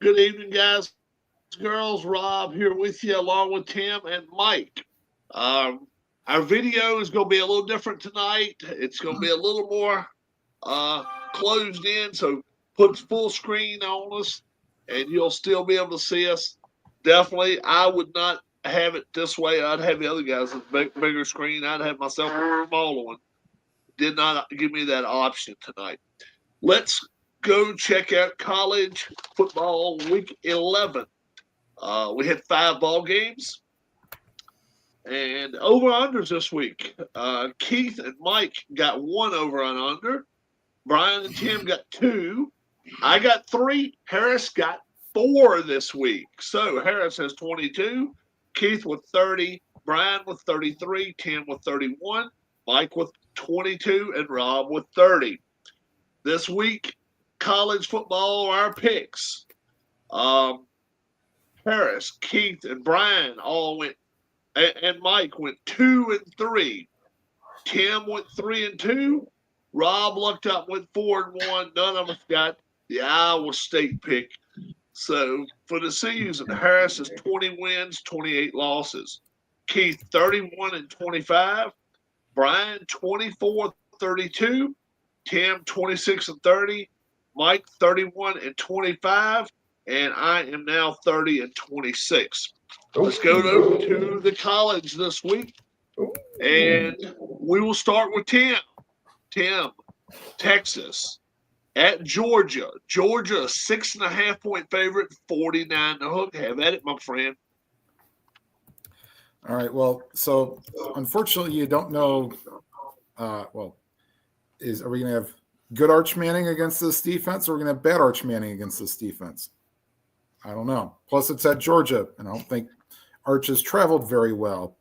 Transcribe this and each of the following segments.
Good evening, guys, girls. Rob here with you, along with Tim and Mike. Um, our video is going to be a little different tonight. It's going to be a little more uh, closed in, so put full screen on us, and you'll still be able to see us. Definitely, I would not have it this way. I'd have the other guys with bigger screen. I'd have myself a smaller one. Did not give me that option tonight. Let's go check out college football week 11. We had 5 ball games and over unders this week. Keith and Mike got 1 over and under. Brian and Tim got 2. I got 3. Harris got 4 this week. So Harris has 22, Keith with 30, Brian with 33, Tim with 31, Mike with 22, and Rob with 30. This week, college football, our picks. Harris, Keith, and Brian all went, and Mike went 2 and 3. Tim went 3 and 2. Rob looked up, went 4 and 1. None of us got the Iowa State pick. So for the season, Harris is 20 wins, 28 losses. Keith 31 and 25. Brian 24-32. Tim 26 and 30. Mike 31 and 25. And I am now 30 and 26. Let's go over to the college this week. And we will start with Tim. Tim, Texas at Georgia. Georgia, a 6.5-point favorite, 49 the hook. Have at it, my friend. All right. Well, so unfortunately, you don't know. Are we going to have good Arch Manning against this defense, or are we going to have bad Arch Manning against this defense? I don't know. Plus, it's at Georgia, and I don't think Arch has traveled very well.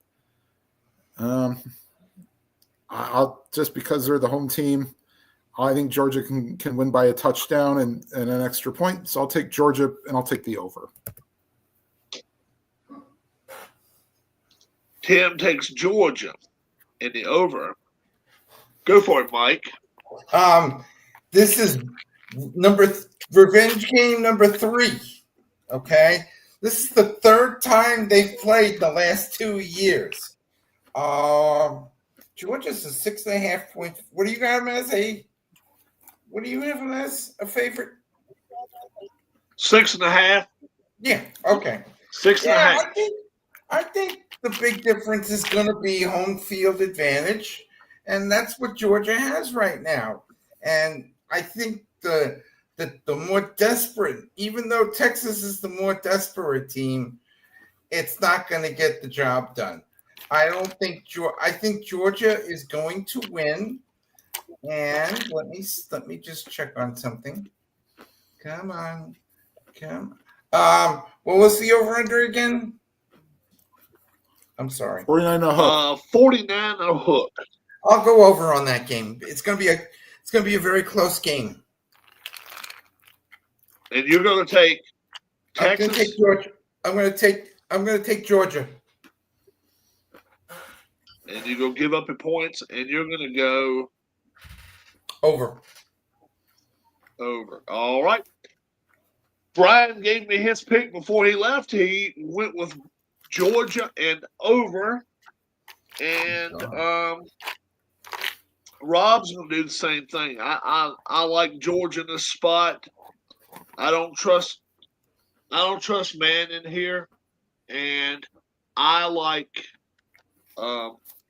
I'll just because they're the home team, I think Georgia can win by a touchdown and an extra point. So I'll take Georgia, and I'll take the over. Tim takes Georgia in the over. Go for it, Mike. This is revenge game number 3. Okay, this is the 3rd time they've played the last 2 years. Georgia's a 6.5 point. What do you have as a? What do you have as a favorite? 6.5. Yeah. Okay. 6.5. I think the big difference is going to be home field advantage, and that's what Georgia has right now. And I think the more desperate, even though Texas is the more desperate team, it's not going to get the job done. I think Georgia is going to win. And let me just check on something. Come on. What was the over under again? I'm sorry. 49 a hook. 49 a hook. I'll go over on that game. It's going to be a very close game. And you're going to take Texas? I'm going to take Georgia. I'm going to take Georgia. And you're going to give up your points, and you're going to go over. All right. Brian gave me his pick before he left. He went with Georgia and over. And Rob's going to do the same thing. I like Georgia in this spot. I don't trust Manning here, and I like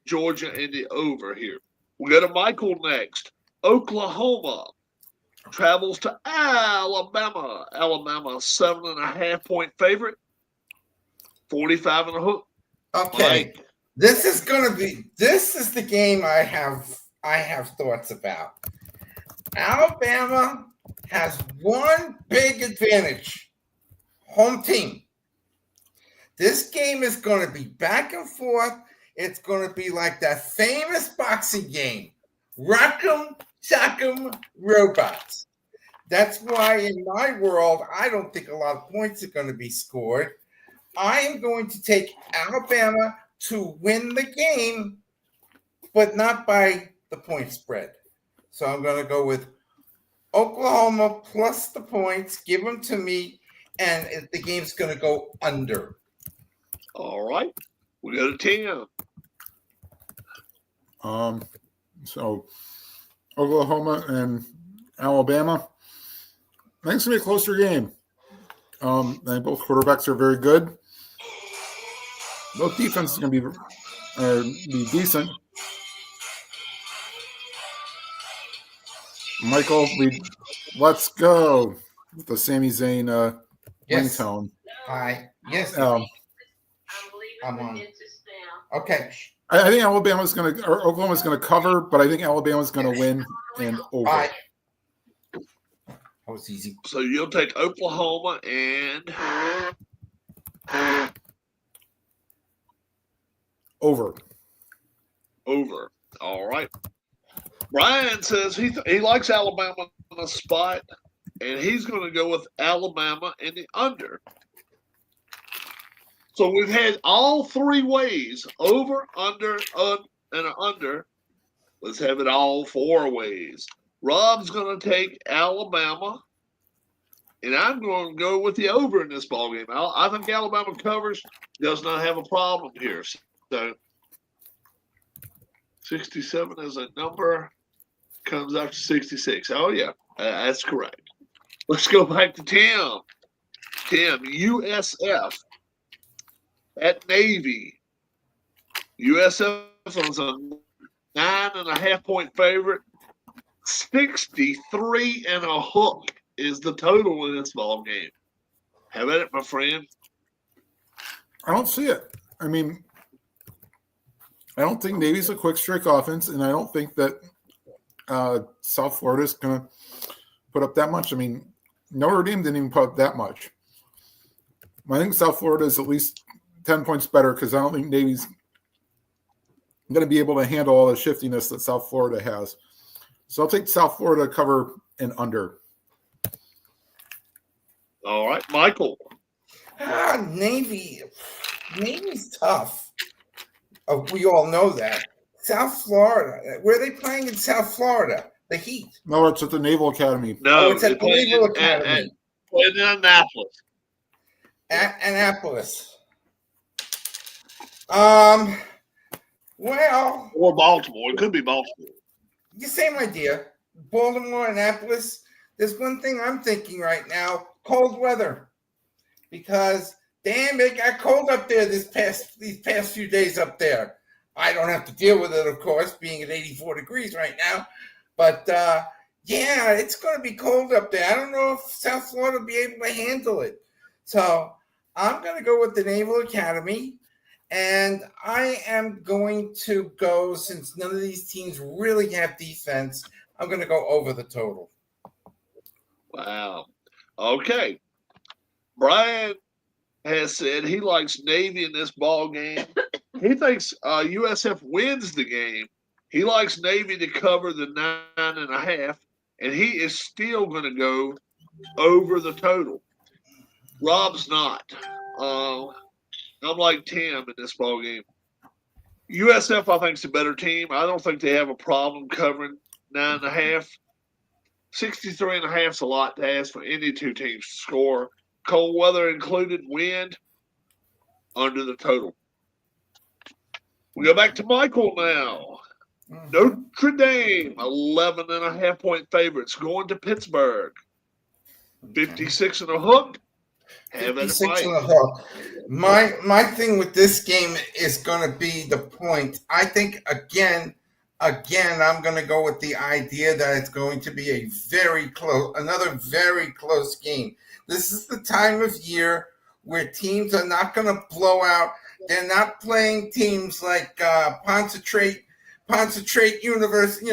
Georgia in the over here. We'll go to Michael next. Oklahoma travels to Alabama. Alabama, 7.5-point favorite, 45 and a hook. Okay, Mike. This is the game I have thoughts about. Alabama has one big advantage. Home team. This game is going to be back and forth. It's going to be like that famous boxing game. Rock'em, sock'em, robots. That's why in my world, I don't think a lot of points are going to be scored. I am going to take Alabama to win the game, but not by the point spread. So I'm going to go with Oklahoma plus the points. Give them to me. and the game's going to go under. All right. We go to Tim. So Oklahoma and Alabama. I think it's gonna be a closer game. I think both quarterbacks are very good. Both defenses are gonna be decent. Michael, let's go with the Sami Zayn Yes. ringtone. Yes. I'm on. Okay. I think Oklahoma's gonna cover, but I think Alabama's gonna win and over. Bye. That was easy. So you'll take Oklahoma and Over. Over. All right. Brian says he likes Alabama on the spot, and he's going to go with Alabama in the under. So we've had all three ways: over, under, and under. Let's have it all four ways. Rob's going to take Alabama, and I'm going to go with the over in this ballgame. I think Alabama covers, does not have a problem here. So 67 as a number comes up to 66. Oh, yeah, that's correct. Let's go back to Tim. Tim, USF at Navy. USF is a 9.5-point favorite. 63 and a hook is the total in this ball game. Have at it, my friend. I don't see it. I mean, I don't think Navy's a quick strike offense, and I don't think that South Florida's going to put up that much. I mean, Notre Dame didn't even put up that much. I think South Florida is at least 10 points better because I don't think Navy's going to be able to handle all the shiftiness that South Florida has. So I'll take South Florida cover and under. All right, Michael. Navy's tough. We all know that. South Florida. Where are they playing in South Florida? The Heat. No, it's at the Naval Academy. No, it's at the Naval Academy. In Annapolis. At Annapolis. Well. Or Baltimore. It could be Baltimore. The same idea. Baltimore, Annapolis. There's one thing I'm thinking right now: cold weather, because damn, it got cold up there these past few days up there. I don't have to deal with it, of course, being at 84 degrees right now. But yeah, it's going to be cold up there. I don't know if South Florida will be able to handle it. So I'm going to go with the Naval Academy. And I am going to go, since none of these teams really have defense, I'm going to go over the total. Wow. Okay. Brian has said he likes Navy in this ball game. He thinks USF wins the game. He likes Navy to cover the 9.5, and he is still going to go over the total. Rob's not. I'm like Tim in this ball game. USF, I think, is a better team. I don't think they have a problem covering 9.5. 63.5 is a lot to ask for any two teams to score. Cold weather included, wind, under the total. We go back to Michael now. Notre Dame, 11.5-point favorites, going to Pittsburgh. 56 and a hook. Have it, 56 and a hook. My thing with this game is going to be the point. I think, again, I'm going to go with the idea that it's going to be another very close game. This is the time of year where teams are not going to blow out. They're not playing teams like Pontchartrain University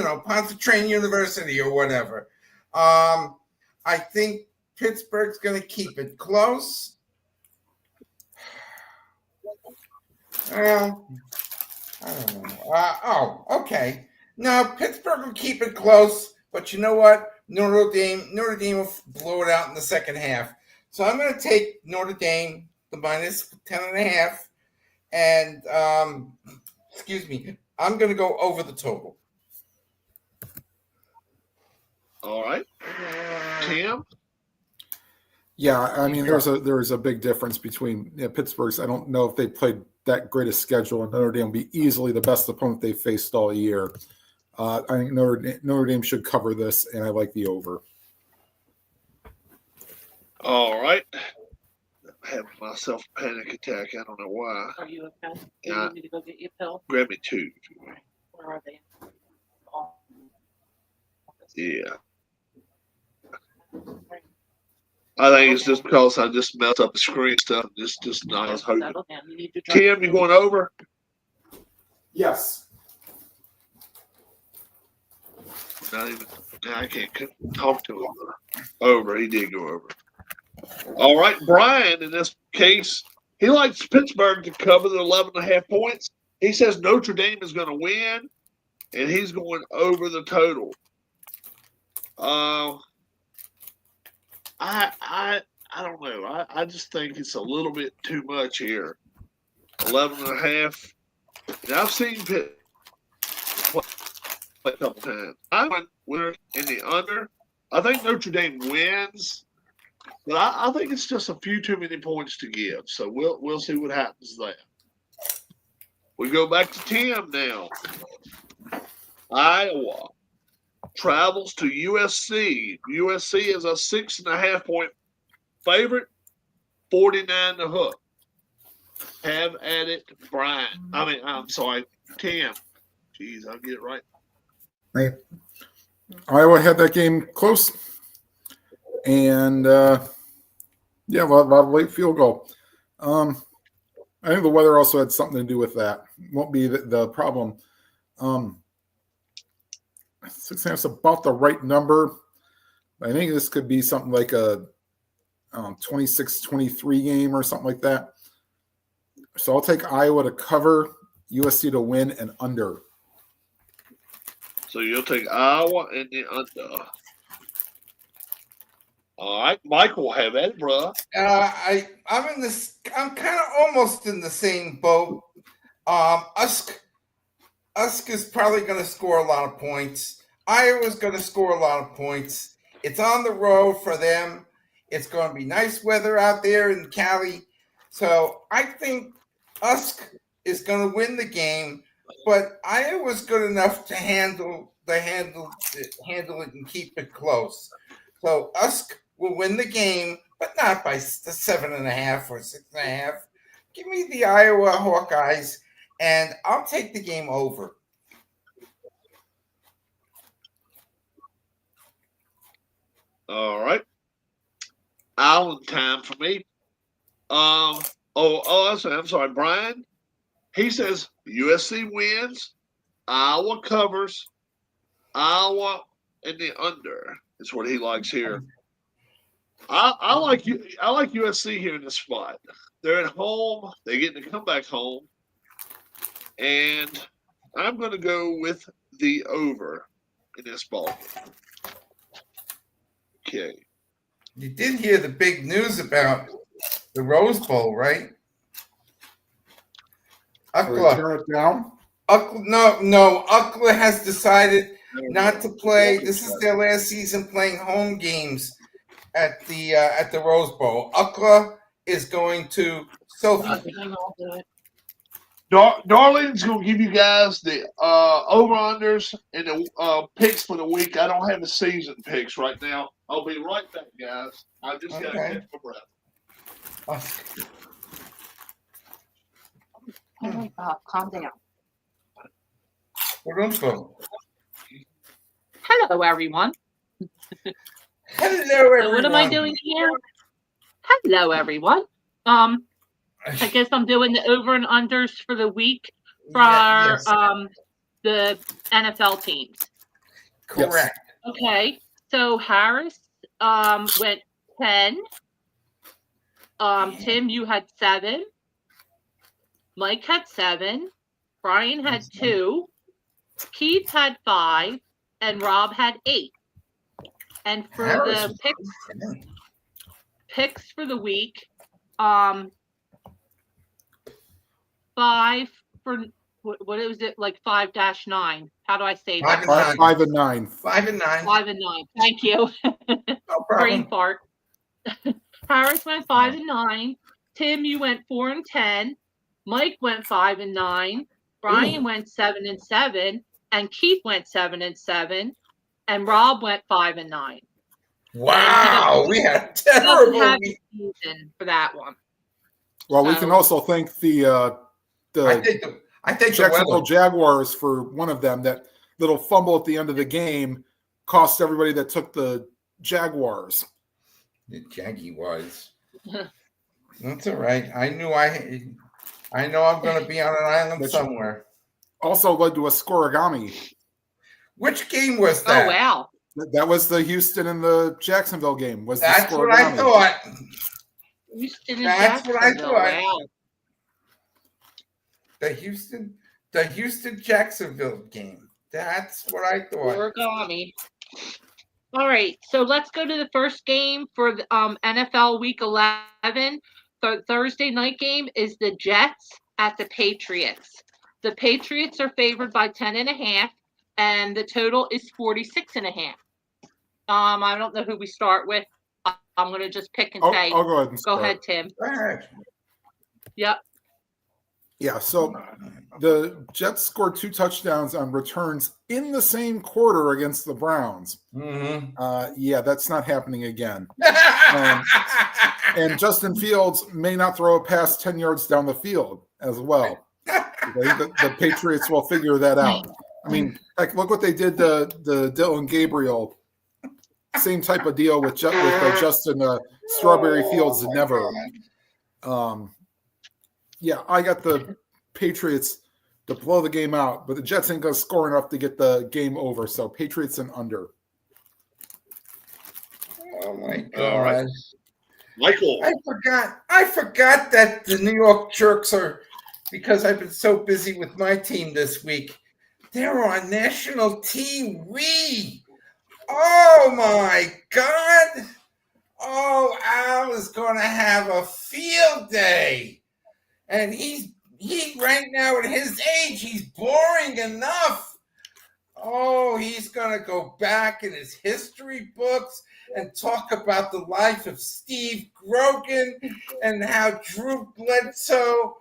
or whatever. I think Pittsburgh's going to keep it close. Well, I don't know. Okay. No, Pittsburgh will keep it close, but you know what? Notre Dame will blow it out in the second half. So I'm going to take Notre Dame, the minus 10.5, and I'm going to go over the total. All right. Tim? Yeah, I mean, there's a big difference between Pittsburgh's. I don't know if they played that great a schedule, and Notre Dame will be easily the best opponent they faced all year. I think Notre Dame should cover this, and I like the over. All right. I'm having myself a panic attack. I don't know why. Are you okay? Do Yeah. you need me to go get you a pill? Grab me 2. Where are they? Oh. Yeah. I think it's just because I just messed up the screen stuff. Just not as hoping. Settle down. You need to Tim, you going over? Yes. Not even. I can't talk to him. Over. He did go over. All right, Brian. In this case, he likes Pittsburgh to cover the 11.5 points. He says Notre Dame is going to win, and he's going over the total. I don't know. I just think it's a little bit too much here. 11.5. Now I've seen Pitt play a couple times. I went winner in the under. I think Notre Dame wins, but I think it's just a few too many points to give. So we'll see what happens there. We go back to Tim now. Iowa travels to USC. USC is a 6.5 point favorite. 49 to hook. Have at it, Brian. I'm sorry, Tim. Jeez, I'll get it right. Hey, Iowa had that game close, and a lot of late field goal. I think the weather also had something to do with that. Won't be the problem. 6.5 is about the right number. I think this could be something like a 26-23 game or something like that. So I'll take Iowa to cover, USC to win, and under. So you'll take Iowa and the under. All right, Michael, have at it, bro. I'm in this. I'm kind of almost in the same boat. Usk is probably going to score a lot of points. Iowa's going to score a lot of points. It's on the road for them. It's going to be nice weather out there in Cali. So I think Usk is going to win the game, but Iowa's good enough to handle it and keep it close. So Usk will win the game, but not by 7.5 or 6.5. Give me the Iowa Hawkeyes, and I'll take the game over. All right. Island time for me. I'm sorry, Brian. He says USC wins, Iowa covers, Iowa in the under. Is what he likes here. I like USC here in this spot. They're at home. They get to come back home, and I'm going to go with the over in this ball. Okay. You did hear the big news about the Rose Bowl, right? Turn it down. UCLA has decided not to play. This is their last season playing home games at the Rose Bowl. UCLA is going to Sophie. Darlene's going to give you guys the over-unders and the picks for the week. I don't have the season picks right now. I'll be right back, guys. I just got to catch my breath. Henry, calm down. Hello, everyone. Hello, everyone. So what am I doing here? Hello, everyone. I guess I'm doing the over and unders for the week for the NFL teams. Correct. Okay. So Harris went 10. Tim, you had 7. Mike had 7. Brian had 2. Keith had 5. And Rob had 8. And for the picks for the week, 5 for what was it, like 5-9? How do I say that? 5 and 9. 5 and 9. 5 and 9. Thank you. No problem. Brain fart. Paris went 5-9. Tim, you went 4-10. Mike went 5-9. Brian went 7-7, and Keith went 7-7, and Rob went 5-9. Wow, we had a Doesn't terrible have week. a season for that one. Well, we can also thank the I think the Jacksonville weather. Jaguars for one of them. That little fumble at the end of the game cost everybody that took the Jaguars. The Jaguars. That's all right. I know I'm going to be on an island Which- somewhere. Also led to a scoregami. Which game was Oh, that? wow. That was the Houston and the Jacksonville game. Was That's the what I scoregami. thought. Houston and That's what I Jacksonville. thought. Wow. The Houston Jacksonville game. That's what I thought. Origami. All right, so let's go to the first game for the NFL Week 11. The Thursday night game is the Jets at the Patriots. The Patriots are favored by 10.5, and the total is 46.5. I don't know who we start with. I'm going to just pick and say. I'll go ahead and Go start. ahead, Tim. Go ahead. Yep. Yeah, so the Jets scored 2 touchdowns on returns in the same quarter against the Browns. Mm-hmm. Yeah, that's not happening again. And Justin Fields may not throw a pass 10 yards down the field as well. The Patriots will figure that out. I mean, like, look what they did to the Dylan Gabriel. Same type of deal with Justin Strawberry Fields never. Yeah, I got the Patriots to blow the game out, but the Jets ain't going to score enough to get the game over. So Patriots and under. Oh my God! All right. Michael. I forgot that the New York Jerks are, because I've been so busy with my team this week. They're on national TV. Oh my God! Oh, Al is going to have a field day. And he right now at his age, he's boring enough. Oh, he's going to go back in his history books and talk about the life of Steve Grogan and how Drew Bledsoe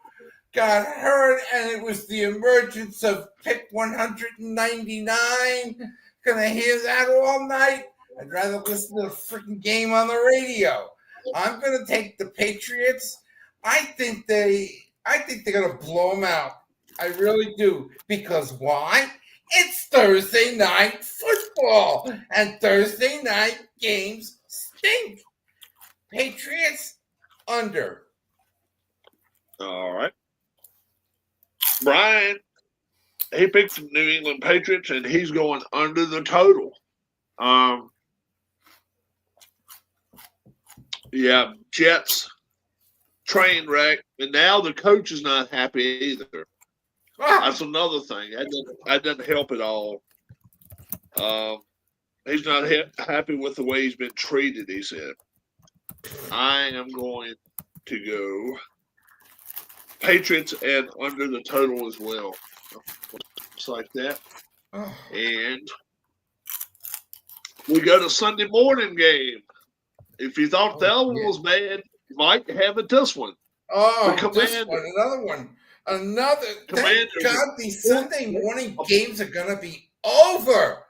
got hurt and it was the emergence of pick 199. Going to hear that all night. I'd rather listen to the freaking game on the radio. I'm going to take the Patriots. I think they're going to blow them out. I really do. Because why? It's Thursday night football. And Thursday night games stink. Patriots under. All right. Brian, he picked the New England Patriots, and he's going under the total. Yeah, Jets. Train wreck, and now the coach is not happy either. That's another thing. That doesn't help at all. He's not happy with the way he's been treated, he said. I am going to go Patriots and under the total as well. Looks like that. And we go to Sunday morning game. If you thought that one was bad, you might have it this one. Oh, The this one, another one. Thank God these Sunday morning games are going to be over.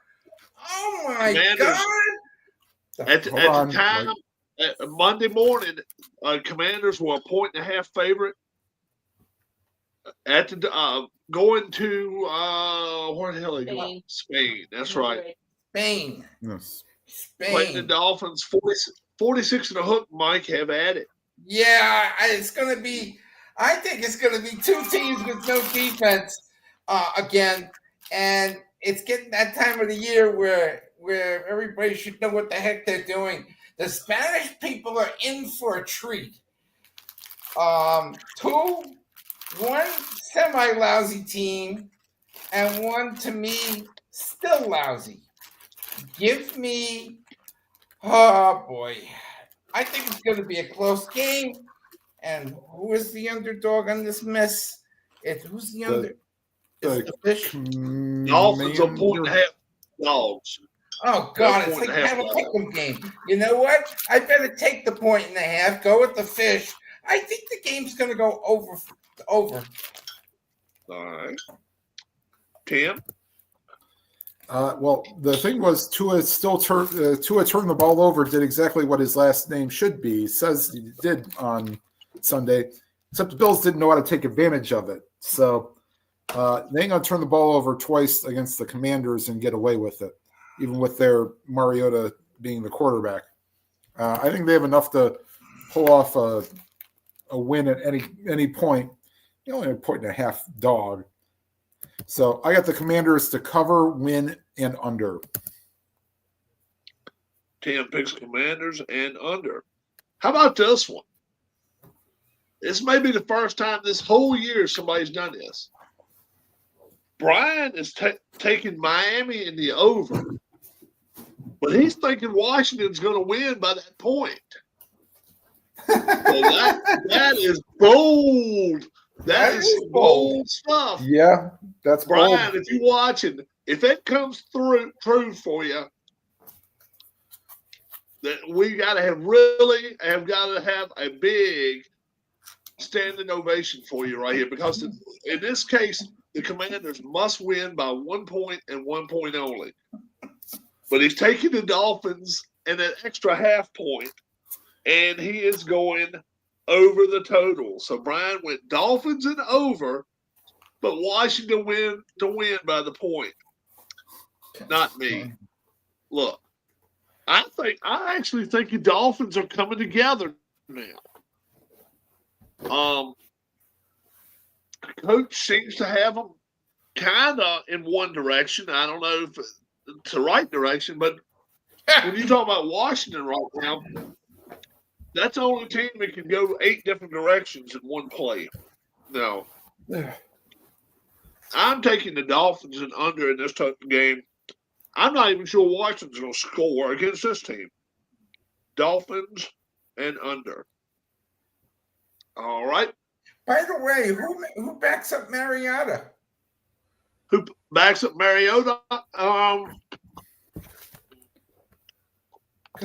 Oh, my God. At the time, Monday morning, Commanders were a 1.5 favorite. At the going to where the hell are they going? Spain. That's right. Spain. Yes. Playing the Dolphins 46 and a hook. Mike, have at it. Yeah, it's going to be. I think it's going to be 2 teams with no defense again, and it's getting that time of the year where everybody should know what the heck they're doing. The Spanish people are in for a treat. 1 semi-lousy team, and 1 to me still lousy. Give me, oh boy, I think it's going to be a close game. And who is the underdog on this mess? Who's the underdog? Dolphins are 1.5 dogs. Oh God, it's point like and a half having a left. pick'em game. You know what? I better take the 1.5. Go with the fish. I think the game's going to go over. All right. Tim? Well, the thing was, Tua turned the ball over, did exactly what his last name should be. Says he did on Sunday, except the Bills didn't know how to take advantage of it. So they ain't gonna turn the ball over twice against the Commanders and get away with it, even with their Mariota being the quarterback. I think they have enough to pull off a win at any point. You only have a 1.5 dog. So I got the Commanders to cover, win, and under. Tim picks Commanders and under. How about this one? This may be the first time this whole year somebody's done this. Brian is taking Miami in the over, but he's thinking Washington's going to win by that point. So that is bold. That is bold stuff. Yeah, that's Brian, bold. if you're watching, if it comes true for you, that we got to have a big standing ovation for you right here, because in this case, the Commanders must win by 1 point and 1 point only. But he's taking the Dolphins and an extra half point, and he is going over the total. So Brian went Dolphins and over, but Washington win by the point. Not me. Look, I actually think the Dolphins are coming together now. Coach seems to have them kind of in one direction. I don't know if it's the right direction, but when you talk about Washington right now, that's the only team that can go 8 different directions in one play. No. I'm taking the Dolphins and under in this type of game. I'm not even sure Washington's going to score against this team. Dolphins and under. All right. By the way, who backs up Mariota? Who backs up Mariota?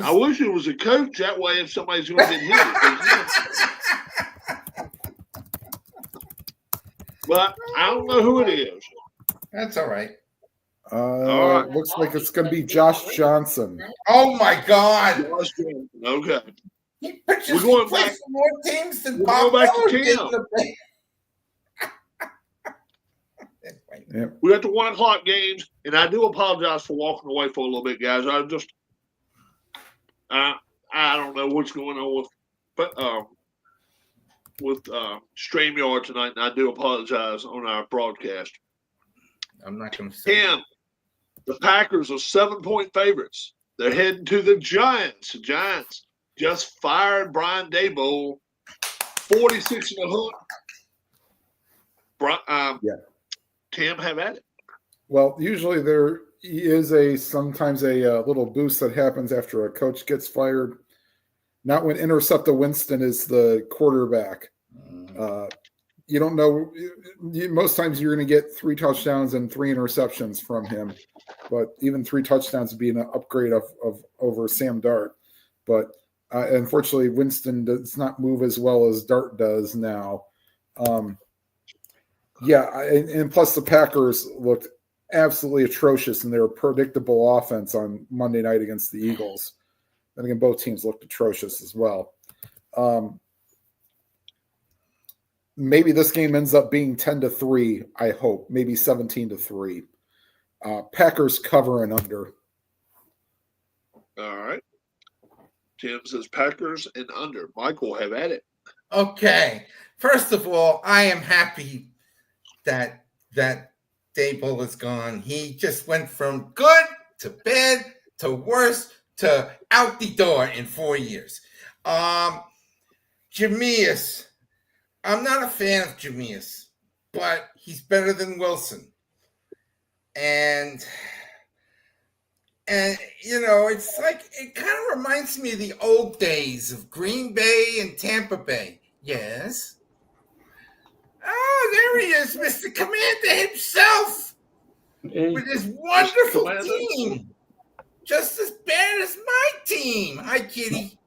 I wish it was a coach. That way, if somebody's going to get hit. But I don't know who it is. That's all right. All right. Looks like it's going to be Josh Johnson. Oh my God! Okay. He pitches We're going plays back- for more teams than we're Bob going back to Miller did Tim. in the Yep. We got the 1 o'clock games, and I do apologize for walking away for a little bit, guys. I just, I don't know what's going on with StreamYard tonight, and I do apologize on our broadcast. I'm not going to say. Tim, the Packers are 7-point favorites. They're heading to the Giants. The Giants just fired Brian Daboll, 46 in the hook. Tim, have at it. Well, usually there is sometimes a little boost that happens after a coach gets fired. Not when Intercepta Winston is the quarterback. You don't know. Most times you're going to get 3 touchdowns and 3 interceptions from him, but even 3 touchdowns would be an upgrade of over Sam Dart. But unfortunately, Winston does not move as well as Dart does now. And plus the Packers looked absolutely atrocious in their predictable offense on Monday night against the Eagles. And again, both teams looked atrocious as well. Maybe this game ends up being 10-3, I hope. Maybe 17-3. Packers cover and under. All right. Tim says Packers and under. Michael, have at it. Okay. First of all, I am happy that Daboll is gone. He just went from good to bad to worse to out the door in 4 years. Jameis. I'm not a fan of Jameis, but he's better than Wilson. And it's like, it kind of reminds me of the old days of Green Bay and Tampa Bay. Yes. Oh, there he is, Mr. Commander himself, with his wonderful team. just as bad as my team. Hi, Kitty.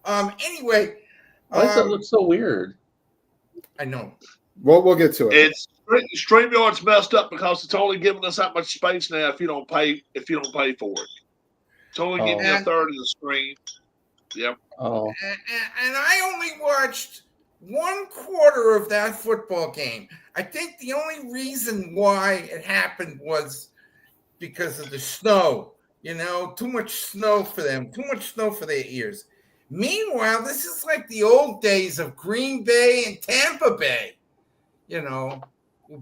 Anyway, Why does it look so weird? I know. Well, we'll get to it. It's StreamYard's messed up because it's only giving us that much space now if you don't pay for it. It's only giving you a third of the screen. Yep. Oh, And I only watched 1/4 of that football game. I think the only reason why it happened was because of the snow. You know, too much snow for them, too much snow for their ears. Meanwhile, this is like the old days of Green Bay and Tampa Bay, you know,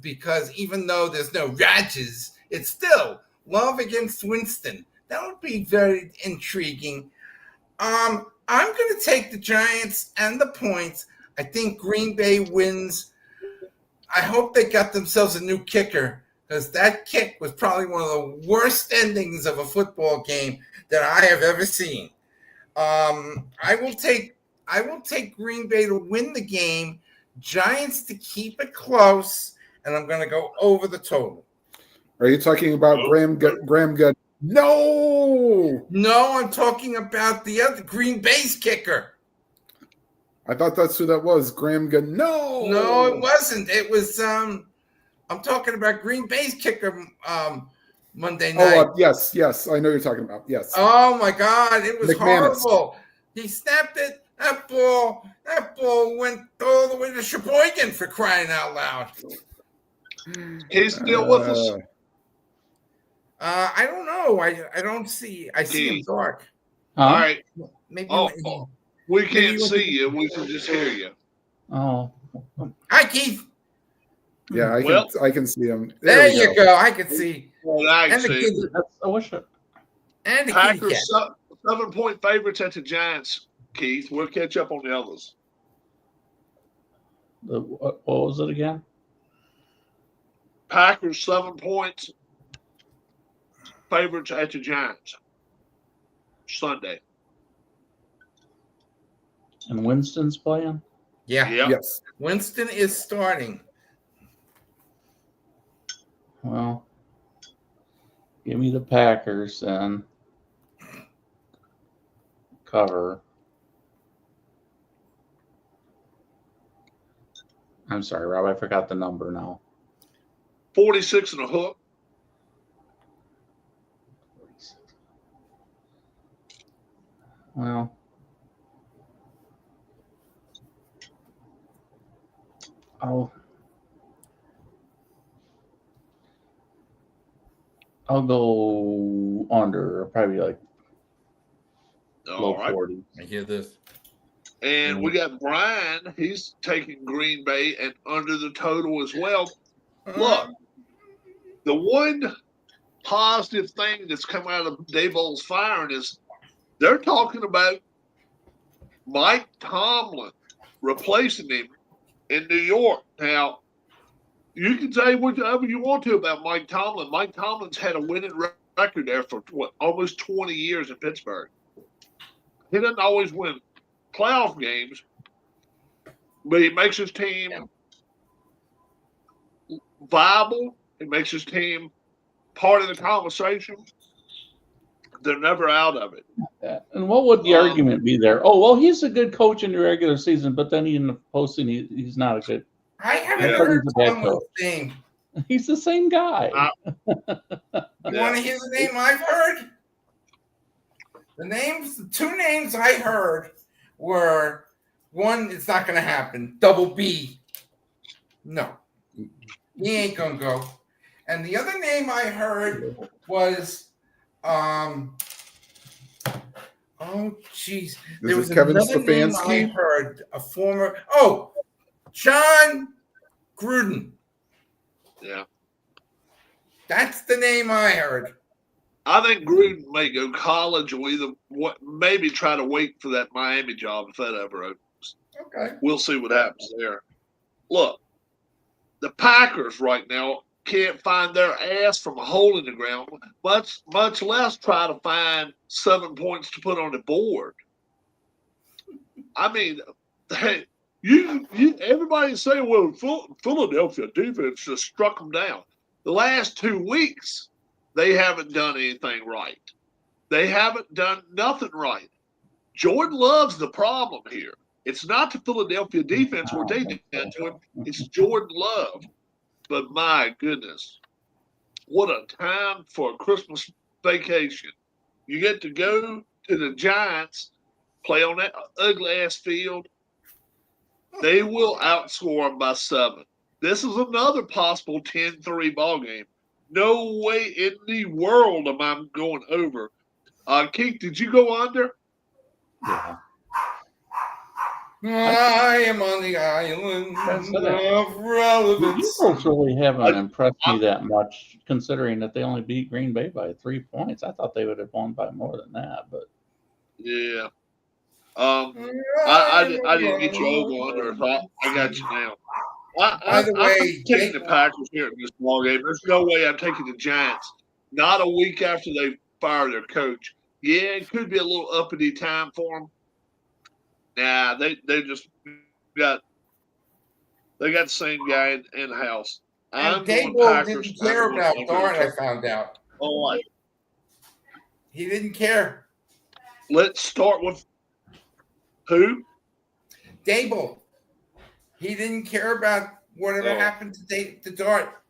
because even though there's no Rodgers, it's still Love against Winston. That would be very intriguing. I'm going to take the Giants and the points. I think Green Bay wins. I hope they got themselves a new kicker, because that kick was probably one of the worst endings of a football game that I have ever seen. I will take Green Bay to win the game, Giants to keep it close, and I'm going to go over the total. Are you talking about Graham Good? No, I'm talking about the other Green Bay's kicker. I thought that's who that was. Graham Good. No, it wasn't. It was I'm talking about Green Bay's kicker Monday night. Oh, yes, I know you're talking about. Yes. Oh my God, it was McManus. horrible. He snapped it. That ball went all the way to Sheboygan, for crying out loud. He's still with us. I don't know. I don't see. I see him dark. huh? All right. Maybe. We can't see you. We can just hear you. Oh, Hi, Keith. Yeah, I can see him. There we you go. I can see. Well, I And the see. kitty. I wish it. And the kitty cat. Packers 7-point favorites at the Giants, Keith. We'll catch up on the others. What was it again? Packers 7 points favorites at the Giants Sunday. And Winston's playing? Yeah. Yep. Yes. Winston is starting. Well, give me the Packers and cover. I'm sorry, Rob. I forgot the number now. 46 and a hook. Well, I'll go under, probably like low All right. 40s. I hear this. And we got Brian. He's taking Green Bay and under the total as well. Look, the one positive thing that's come out of Daboll's firing is they're talking about Mike Tomlin replacing him in New York. Now, you can say whatever you want to about Mike Tomlin. Mike Tomlin's had a winning record there for almost 20 years in Pittsburgh. He doesn't always win playoff games, but he makes his team viable. He makes his team part of the conversation. They're never out of it. And what would the argument be there? Oh, well, he's a good coach in the regular season, but then in the postseason, he's not a good. I haven't Yeah. heard He's a bad Tomlin's name. He's the same guy. You want to hear the name I've heard? The two names I heard were, one, it's not going to happen. Double B. No. He ain't going to go. And the other name I heard was, oh, jeez. There was Kevin another name I Stefanski? heard, John Gruden. Yeah. That's the name I heard. I think Gruden may go college or maybe try to wait for that Miami job if that ever opens. Okay. We'll see what happens there. Look, the Packers right now can't find their ass from a hole in the ground, much less try to find 7 points to put on the board. I mean, everybody's saying, well, Philadelphia defense just struck them down. The last 2 weeks, they haven't done anything right. They haven't done nothing right. Jordan Love's the problem here. It's not the Philadelphia defense where they did that to him. It's Jordan Love. But my goodness, what a time for a Christmas vacation. You get to go to the Giants, play on that ugly-ass field. They will outscore them by 7. This is another possible 10-3 ball game. No way in the world am I going over. Keith, did you go under? Yeah. I am on the island of The relevance. Eagles really haven't impressed me that much, considering that they only beat Green Bay by 3 points. I thought they would have won by more than that, but Yeah. I didn't get you over under, so I got you now. By the way, I'm taking the Packers here in this ball game. There's no way I'm taking the Giants. Not a week after they fire their coach. Yeah, it could be a little uppity time for them. Nah, they just got the same guy in the house. And I'm going Dable Packers. didn't care I'm about going Darn, I Packers. found out. All right. He didn't care. Let's start with who? Dable. He didn't care about whatever Oh. happened to Dart.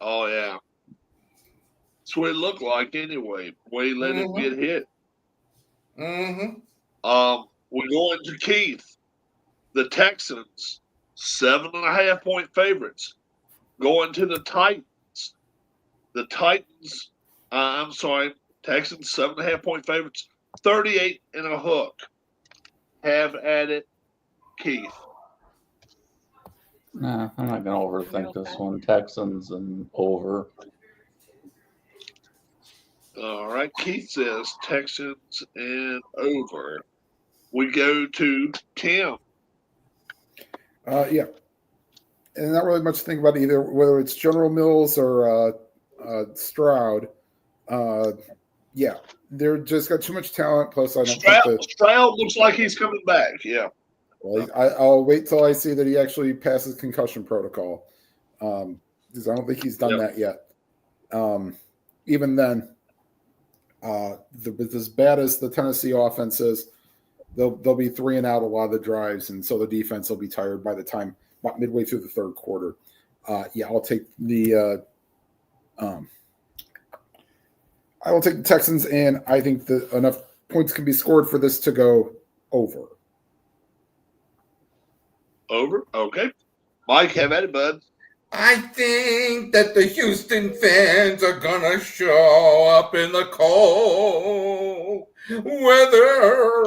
Oh yeah. That's what it looked like anyway. The way he let him get hit. Mm-hmm. We're going to Keith. The Texans, 7.5-point favorites. Going to the Titans. The Titans, Texans, 7.5-point favorites. 38 and a hook. Have at it, Keith. nah, I'm not going to overthink this one. Texans and over. All right. Keith says Texans and over. We go to Tim. Yeah. And not really much to think about either, whether it's General Mills or Stroud. Yeah, they're just got too much talent. Plus, I don't think Stroud looks like he's coming back. Yeah. Well, I'll wait till I see that he actually passes concussion protocol, because I don't think he's done that yet. Even then, as bad as the Tennessee offense is, they'll be 3 and out a lot of the drives, and so the defense will be tired by the time midway through the third quarter. I'll take the Texans, and I think that enough points can be scored for this to go over. Over? Okay. Mike, have at it, bud. I think that the Houston fans are gonna show up in the cold weather.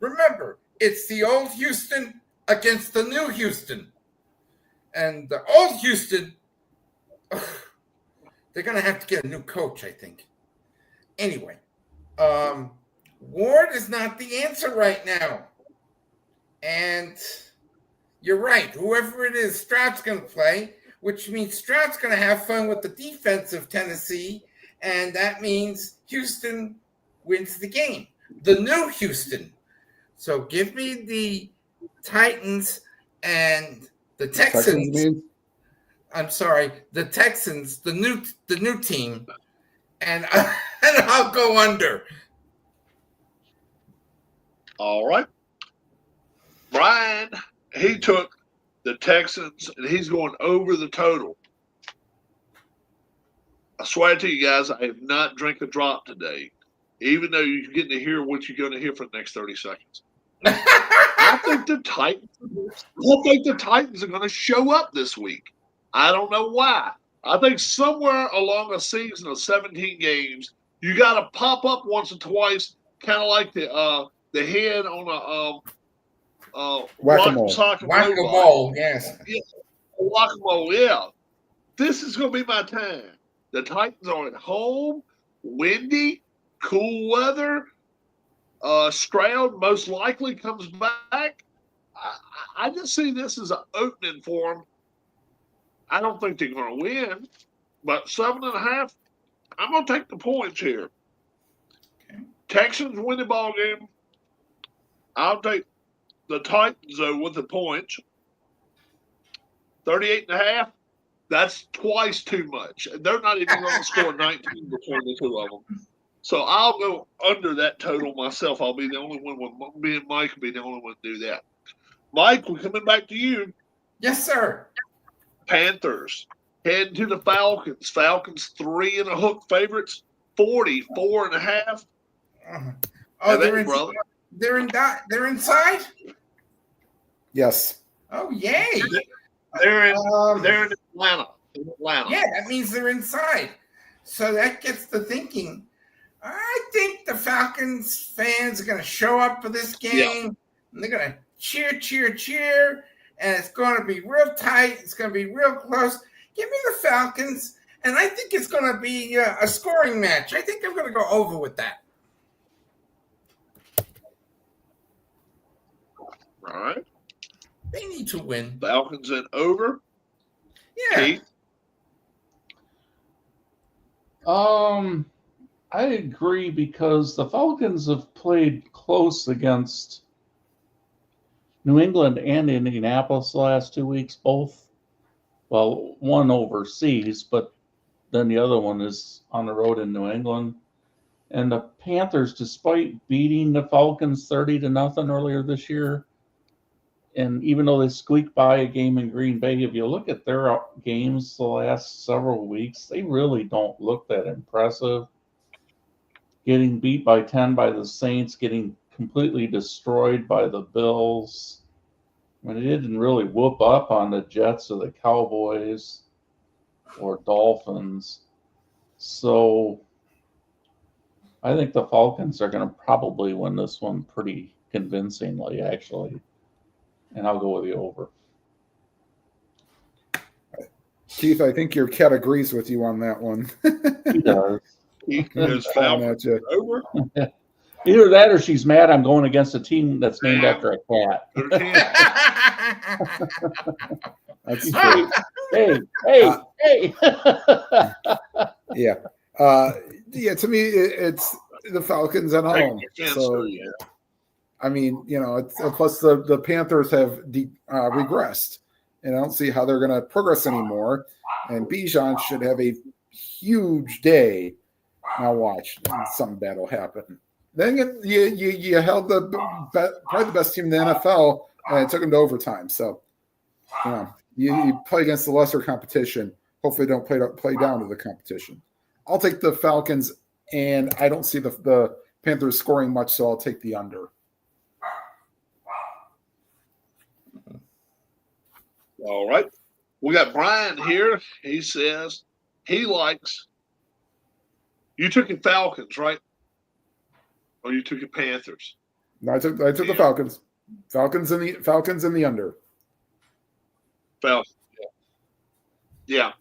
Remember, it's the old Houston against the new Houston. And the old Houston, they're gonna have to get a new coach, I think. Anyway, Ward is not the answer right now. And you're right. Whoever it is, Stroud's going to play, which means Stroud's going to have fun with the defense of Tennessee, and that means Houston wins the game. The new Houston. So give me the Titans and the Texans. I'm sorry, the Texans, the new team, and I'll go under. All right. Brian, he took the Texans, and he's going over the total. I swear to you guys, I have not drank a drop today, even though you're getting to hear what you're going to hear for the next 30 seconds. I think the Titans are going to show up this week. I don't know why. I think somewhere along a season of 17 games, you got to pop up once or twice, kind of like the head on a Whack-a-mole, yes. Yeah, whack-a-mole, yeah. This is going to be my time. The Titans are at home, windy, cool weather. Stroud most likely comes back. I just see this as an opening for them. I don't think they're going to win, but 7.5, I'm going to take the points here. Okay. Texans win the ball game. I'll take the Titans, though, with the points. 38.5. That's twice too much. They're not even going to score 19 between the two of them. So I'll go under that total myself. I'll be the only one. Me and Mike will be the only one to do that. Mike, we're coming back to you. Yes, sir. Panthers heading to the Falcons. Falcons 3.5 favorites. 44.5. Oh, brother. They're inside. Yes. Oh, yay! They're in Atlanta. Yeah, that means they're inside. So that gets to thinking. I think the Falcons fans are going to show up for this game. Yeah. And they're going to cheer, and it's going to be real tight. It's going to be real close. Give me the Falcons, and I think it's going to be a scoring match. I think I'm going to go over with that. All right. They need to win. Falcons in over. Yeah. Keith? I agree because the Falcons have played close against New England and Indianapolis the last 2 weeks, both. Well, one overseas, but then the other one is on the road in New England. And the Panthers, despite beating the Falcons 30-0 earlier this year, and even though they squeaked by a game in Green Bay, if you look at their games the last several weeks, they really don't look that impressive. Getting beat by 10 by the Saints, getting completely destroyed by the Bills. I mean, it didn't really whoop up on the Jets or the Cowboys or Dolphins. So I think the Falcons are going to probably win this one pretty convincingly, actually. And I'll go with the over. Keith, I think your cat agrees with you on that one. He does. Keith goes Falcons over. Either that or she's mad I'm going against a team that's named after a cat. That's true. Hey. Yeah. Yeah, to me, it's the Falcons at home. So, I mean, plus the Panthers have regressed, and I don't see how they're going to progress anymore. And Bijan should have a huge day. Now watch, something bad will happen. Then you held probably the best team in the NFL, and it took them to overtime. So, you play against the lesser competition. Hopefully, don't play down to the competition. I'll take the Falcons, and I don't see the Panthers scoring much, so I'll take the under. All right. We got Brian here. He says he likes. You took it Falcons, right? Or you took it Panthers? No, I took the Falcons. Falcons in the under. Falcons. Yeah.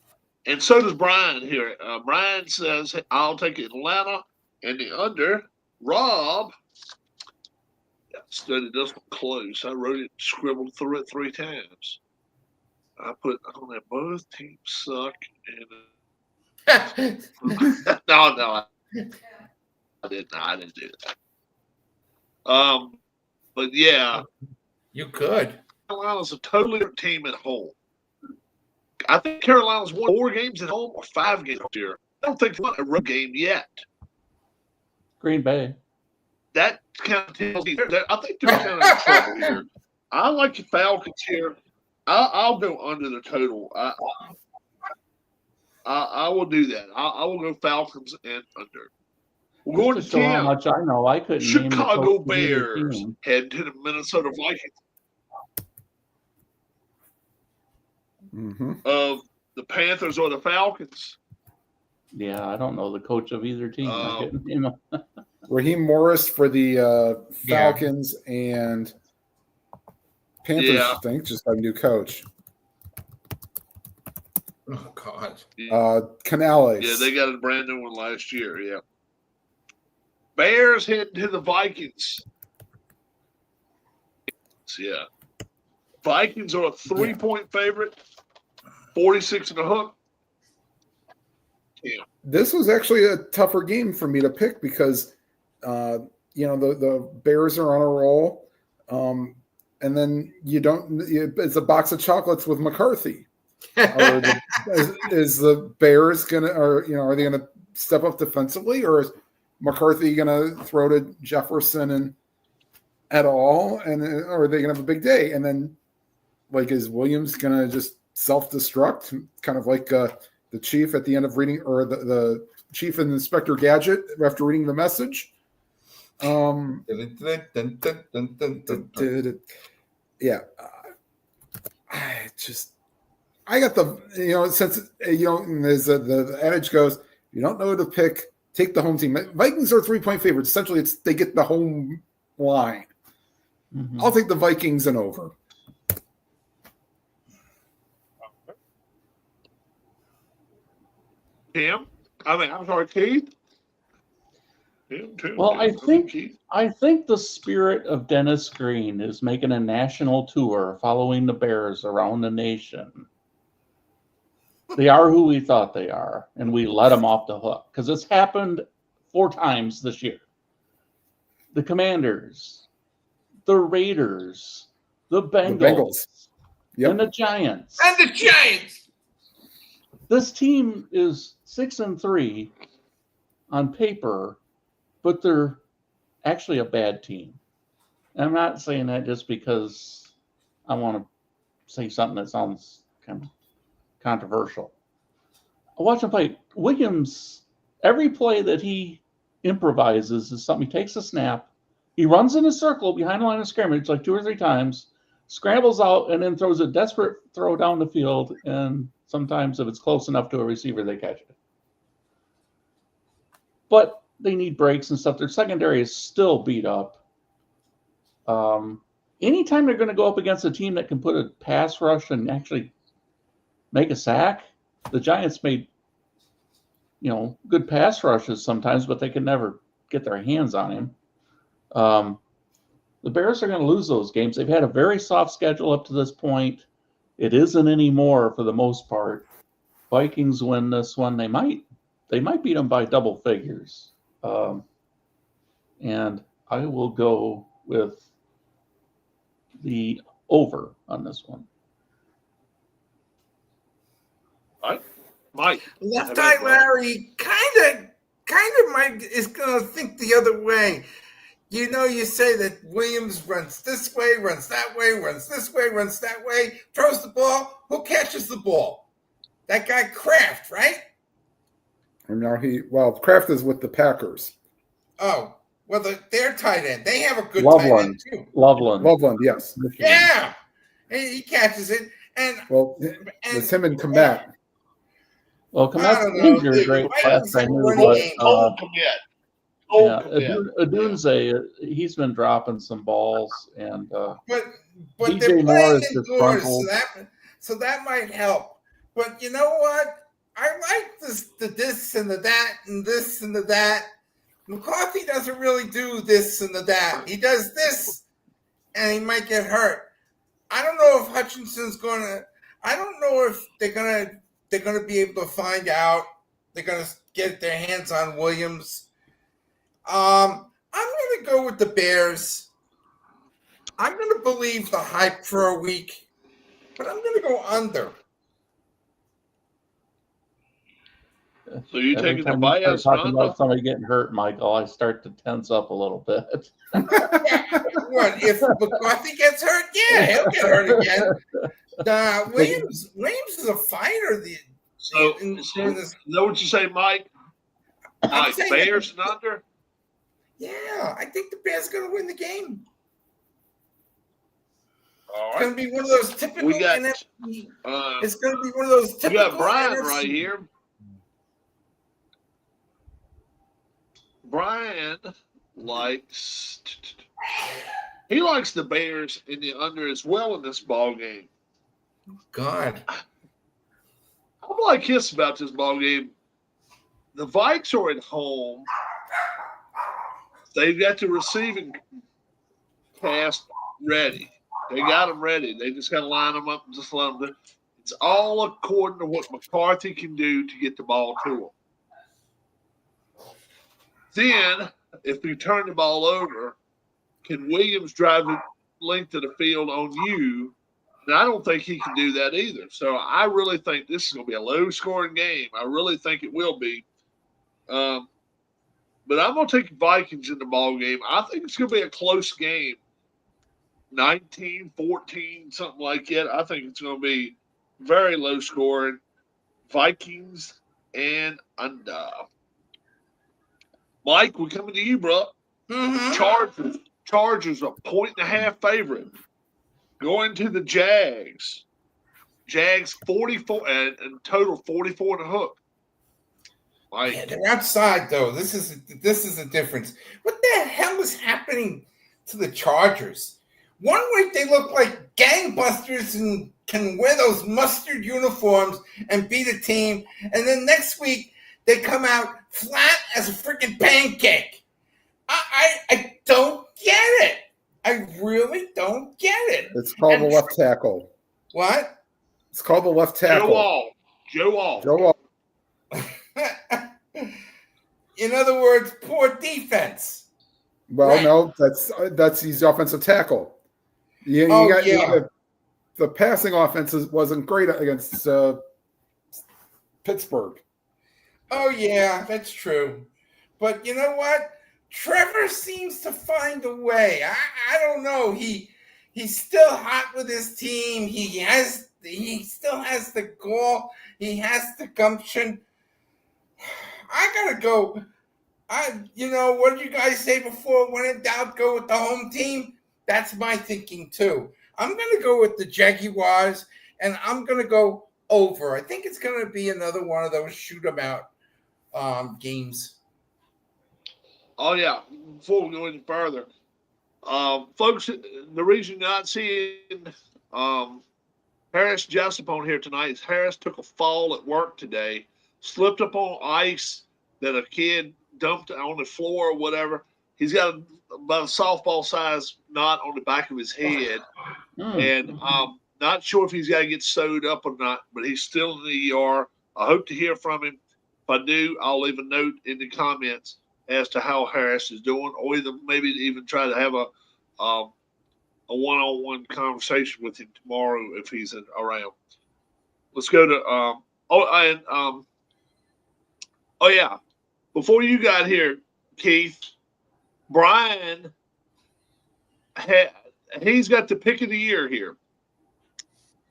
And so does Brian here. Brian says I'll take Atlanta and the under. Rob. Studied this one close. I wrote it, scribbled through it 3 times. I put on that both teams suck. And no, I didn't do that. But yeah, you could. Carolina's a totally different team at home. I think Carolina's won 4 games at home or 5 games this year. I don't think they won a road game yet. Green Bay. That kind of tells me I think they're kind of in trouble here. I like the Falcons here. I'll go under the total. I will do that. I will go Falcons and under. We're going to show how much I know. I couldn't name the Chicago coach of either Bears team. head to the Minnesota Vikings. Mm-hmm. Of the Panthers or the Falcons. Yeah, I don't know the coach of either team. I couldn't, Raheem Morris for the Falcons and Panthers, I think, just got a new coach. Oh, God. Canales. Yeah, they got a brand new one last year, yeah. Bears heading to the Vikings. Yeah. Vikings are a 3-point favorite, 46.5. Yeah. This was actually a tougher game for me to pick because, the Bears are on a roll. And then it's a box of chocolates with McCarthy. Is the Bears are they gonna step up defensively, or is McCarthy gonna throw to Jefferson and at all, and or are they gonna have a big day? And then, like, is Williams gonna just self-destruct, kind of like the chief at the end of reading, or the chief and Inspector Gadget after reading the message? Yeah, I got the since as the adage goes, if you don't know who to pick, take the home team. Vikings are 3-point favorites. Essentially, they get the home line. Mm-hmm. I'll take the Vikings and over. Tim? I'm sorry, Keith? Well, I think the spirit of Dennis Green is making a national tour following the Bears around the nation. They are who we thought they are, and we let them off the hook because it's happened 4 times this year. The Commanders, the Raiders, the Bengals. Yep. And the Giants. And the Giants. This team is 6-3 on paper, but they're actually a bad team. And I'm not saying that just because I want to say something that sounds kind of controversial. I watch him play. Williams, every play that he improvises is something. He takes a snap, he runs in a circle behind the line of scrimmage like 2 or 3 times, scrambles out, and then throws a desperate throw down the field. And sometimes, if it's close enough to a receiver, they catch it. But they need breaks and stuff. Their secondary is still beat up. Anytime they're going to go up against a team that can put a pass rush and actually make a sack, the Giants made, good pass rushes sometimes, but they could never get their hands on him. The Bears are going to lose those games. They've had a very soft schedule up to this point. It isn't anymore for the most part. Vikings win this one. They might beat them by double figures. And I will go with the over on this one. All right. Mike. Left Eye Larry kind of is going to think the other way. You say that Williams runs this way, runs that way, runs this way, runs that way, throws the ball. Who catches the ball? That guy Kraft, right? And now Kraft is with the Packers. Oh, well, their tight end. They have a good Loveland. tight end, too. Loveland, yes. Yeah. He catches it. And it's him and Komet. Well, Komet's injured great last I knew, but Adunze, he's been dropping some balls, and but DJ they're Moore playing is indoors, so that might help. But you know what? I like this and the that and this and the that. McCarthy doesn't really do this and the that. He does this, and he might get hurt. I don't know if Hutchinson's gonna. I don't know if they're gonna be able to find out. They're gonna get their hands on Williams. I'm gonna go with the Bears. I'm gonna believe the hype for a week, but I'm gonna go under. So you're taking the Every time bias you start talking under? about somebody getting hurt, Michael, I start to tense up a little bit. What if McCarthy gets hurt? Yeah, he'll get hurt again. Williams is a fighter. So know what you say, Mike? Mike, Bears and under? Yeah, I think the Bears are going to win the game. All It's right. going to be one of those typical We got, NFC. It's going to be one of those typical. We got Brian NFC. right here. Brian likes the Bears in the under as well in this ball game. God, I'm like this about this ball game. The Vikes are at home. They've got the receiving cast ready. They got them ready. They just got to line them up and just let them do. It's all according to what McCarthy can do to get the ball to them. Then, if you turn the ball over, can Williams drive the length of the field on you And I don't think he can do that either. So I really think this is going to be a low-scoring game. I really think it will be. But I'm going to take Vikings in the ball game. I think it's going to be a close game. 19-14, something like that. I think it's going to be very low-scoring. Vikings and under. Mike, we're coming to you, bro. Mm-hmm. Chargers a 1.5 favorite. Going to the Jags. Jags 44 and total 44 and a hook. Like, Yeah, they're outside though. This is a difference. What the hell is happening to the Chargers? 1 week they look like gangbusters and can wear those mustard uniforms and beat a team, and then next week they come out flat as a freaking pancake. I don't get it. I really don't get it. It's called the left tackle. What? It's called the left tackle. Joe Wall. Joe Wall. In other words, poor defense. Well, Right. no, that's he's offensive tackle. You the passing offense wasn't great against Pittsburgh. Oh, yeah, that's true. But you know what? Trevor seems to find a way. I don't know. He's still hot with his team. He still has the gall. He has the gumption. I gotta go. What did you guys say before? When in doubt, go with the home team. That's my thinking too. I'm gonna go with the Jaguars, and I'm gonna go over. I think it's gonna be another one of those shoot 'em out games. Oh, yeah. Before we go any further, folks, the reason you're not seeing Harris Jessup on here tonight is Harris took a fall at work today, slipped up on ice that a kid dumped on the floor or whatever. He's got about a softball size knot on the back of his head. And not sure if he's got to get sewed up or not, but he's still in the ER. I hope to hear from him. If I do, I'll leave a note in the comments as to how Harris is doing, or maybe even try to have a one-on-one conversation with him tomorrow if he's around. Let's go to before you got here, Keith, Brian he's got the pick of the year here.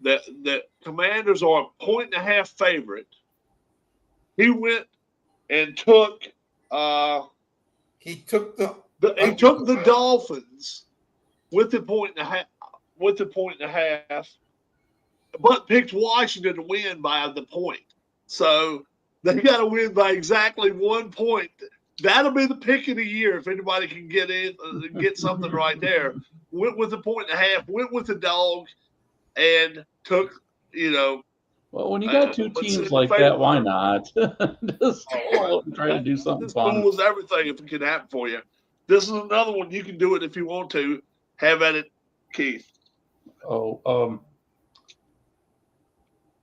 That Commanders are a 1.5 favorite. He went and took He took the Dolphins with the 1.5, but picked Washington to win by the point. So they got to win by exactly 1 point. That'll be the pick of the year if anybody can get something right there. Went with the 1.5, went with the dog, and took, Well, when you got two teams like that, why not? Just go out and try to do something this fun. was everything if it can happen for you. This is another one. You can do it if you want to. Have at it, Keith. Well,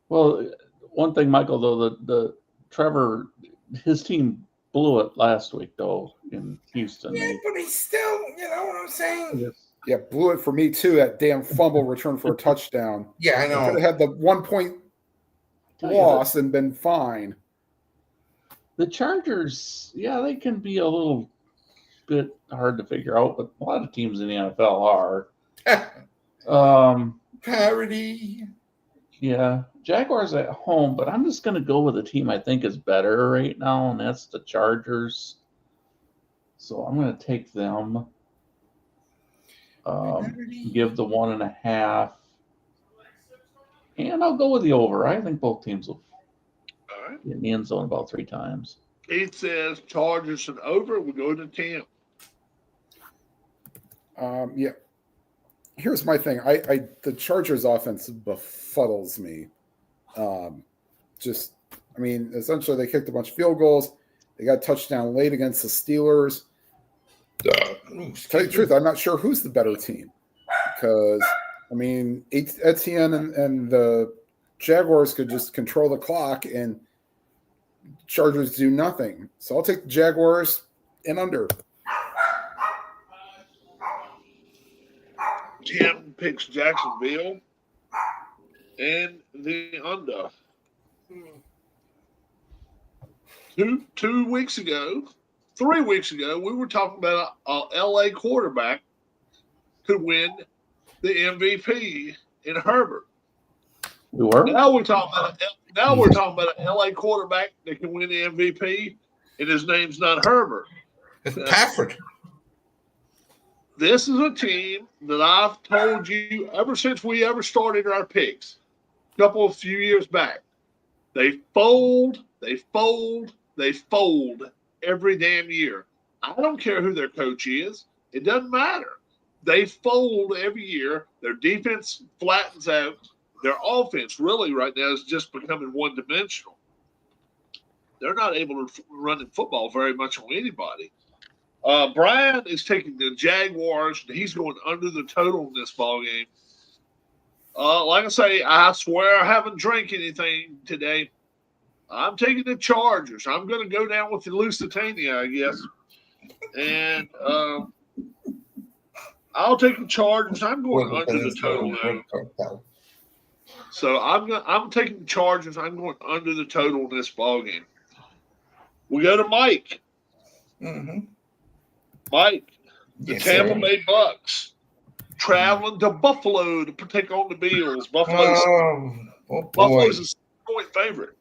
one thing, Michael, though, the Trevor, his team blew it last week, though, in Houston. Yeah, but he's still, you know what I'm saying? Yeah, blew it for me too. That damn fumble return for a touchdown. Yeah, I know. Could have had the 1 point loss and been fine. The Chargers, they can be a little bit hard to figure out, but a lot of teams in the NFL are. Parody. Yeah, Jaguars at home, but I'm just going to go with a team I think is better right now, and that's the Chargers. So I'm going to take them. Give the 1.5. And I'll go with the over. I think both teams will get in the end zone about 3 times. Keith says Chargers and over. We go to Tim. Yeah. Here's my thing. The Chargers offense befuddles me. Essentially they kicked a bunch of field goals. They got a touchdown late against the Steelers. To tell you the truth, I'm not sure who's the better team. Because, Etienne and the Jaguars could just control the clock and Chargers do nothing. So I'll take the Jaguars and under. Tim picks Jacksonville. and the under. 2 weeks ago, 3 weeks ago, we were talking about a LA quarterback could win the MVP in Herbert. We were? Now we're talking about an LA quarterback that can win the MVP, and his name's not Herbert. It's Pafford. This is a team that I've told you ever since we ever started our picks, a few years back. They fold every damn year. I don't care who their coach is. It doesn't matter. They fold every year. Their defense flattens out. Their offense really right now is just becoming one-dimensional. They're not able to run in football very much on anybody. Brian is taking the Jaguars, and he's going under the total in this ball game. Like I say, I swear I haven't drank anything today. I'm taking the Chargers. I'm going to go down with the Lusitania, I guess. And I'll take the Chargers. I'm going under the total now. So I'm taking the Chargers. I'm going under the total in this ball game. We go to Mike. Mm-hmm. Mike, the Tampa Bay Bucks traveling to Buffalo to take on the Bills. Buffalo's a 6-point favorite.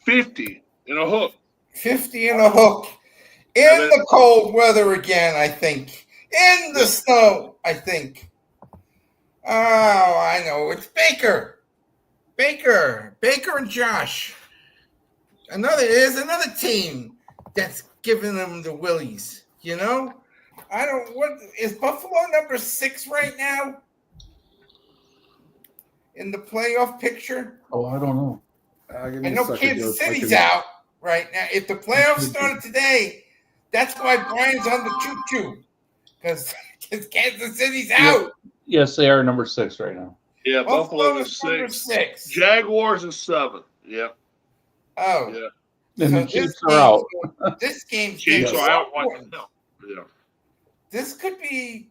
50 in a hook. 50 in a hook. In the cold weather again, I think. In the snow, I think. Oh, I know. It's Baker and Josh. There's another team that's giving them the willies. You know? What is Buffalo number 6 right now? In the playoff picture? Oh, I don't know. I know Kansas City's out right now. If the playoffs started today, that's why Brian's on the choo-choo. Because Kansas City's out. Yes, they are number 6 right now. Yeah, Buffalo is 6. Jaguars is 7. Yep. Oh. Yeah. And the Chiefs are out. This game's Chiefs are out right now. Yeah. This could be.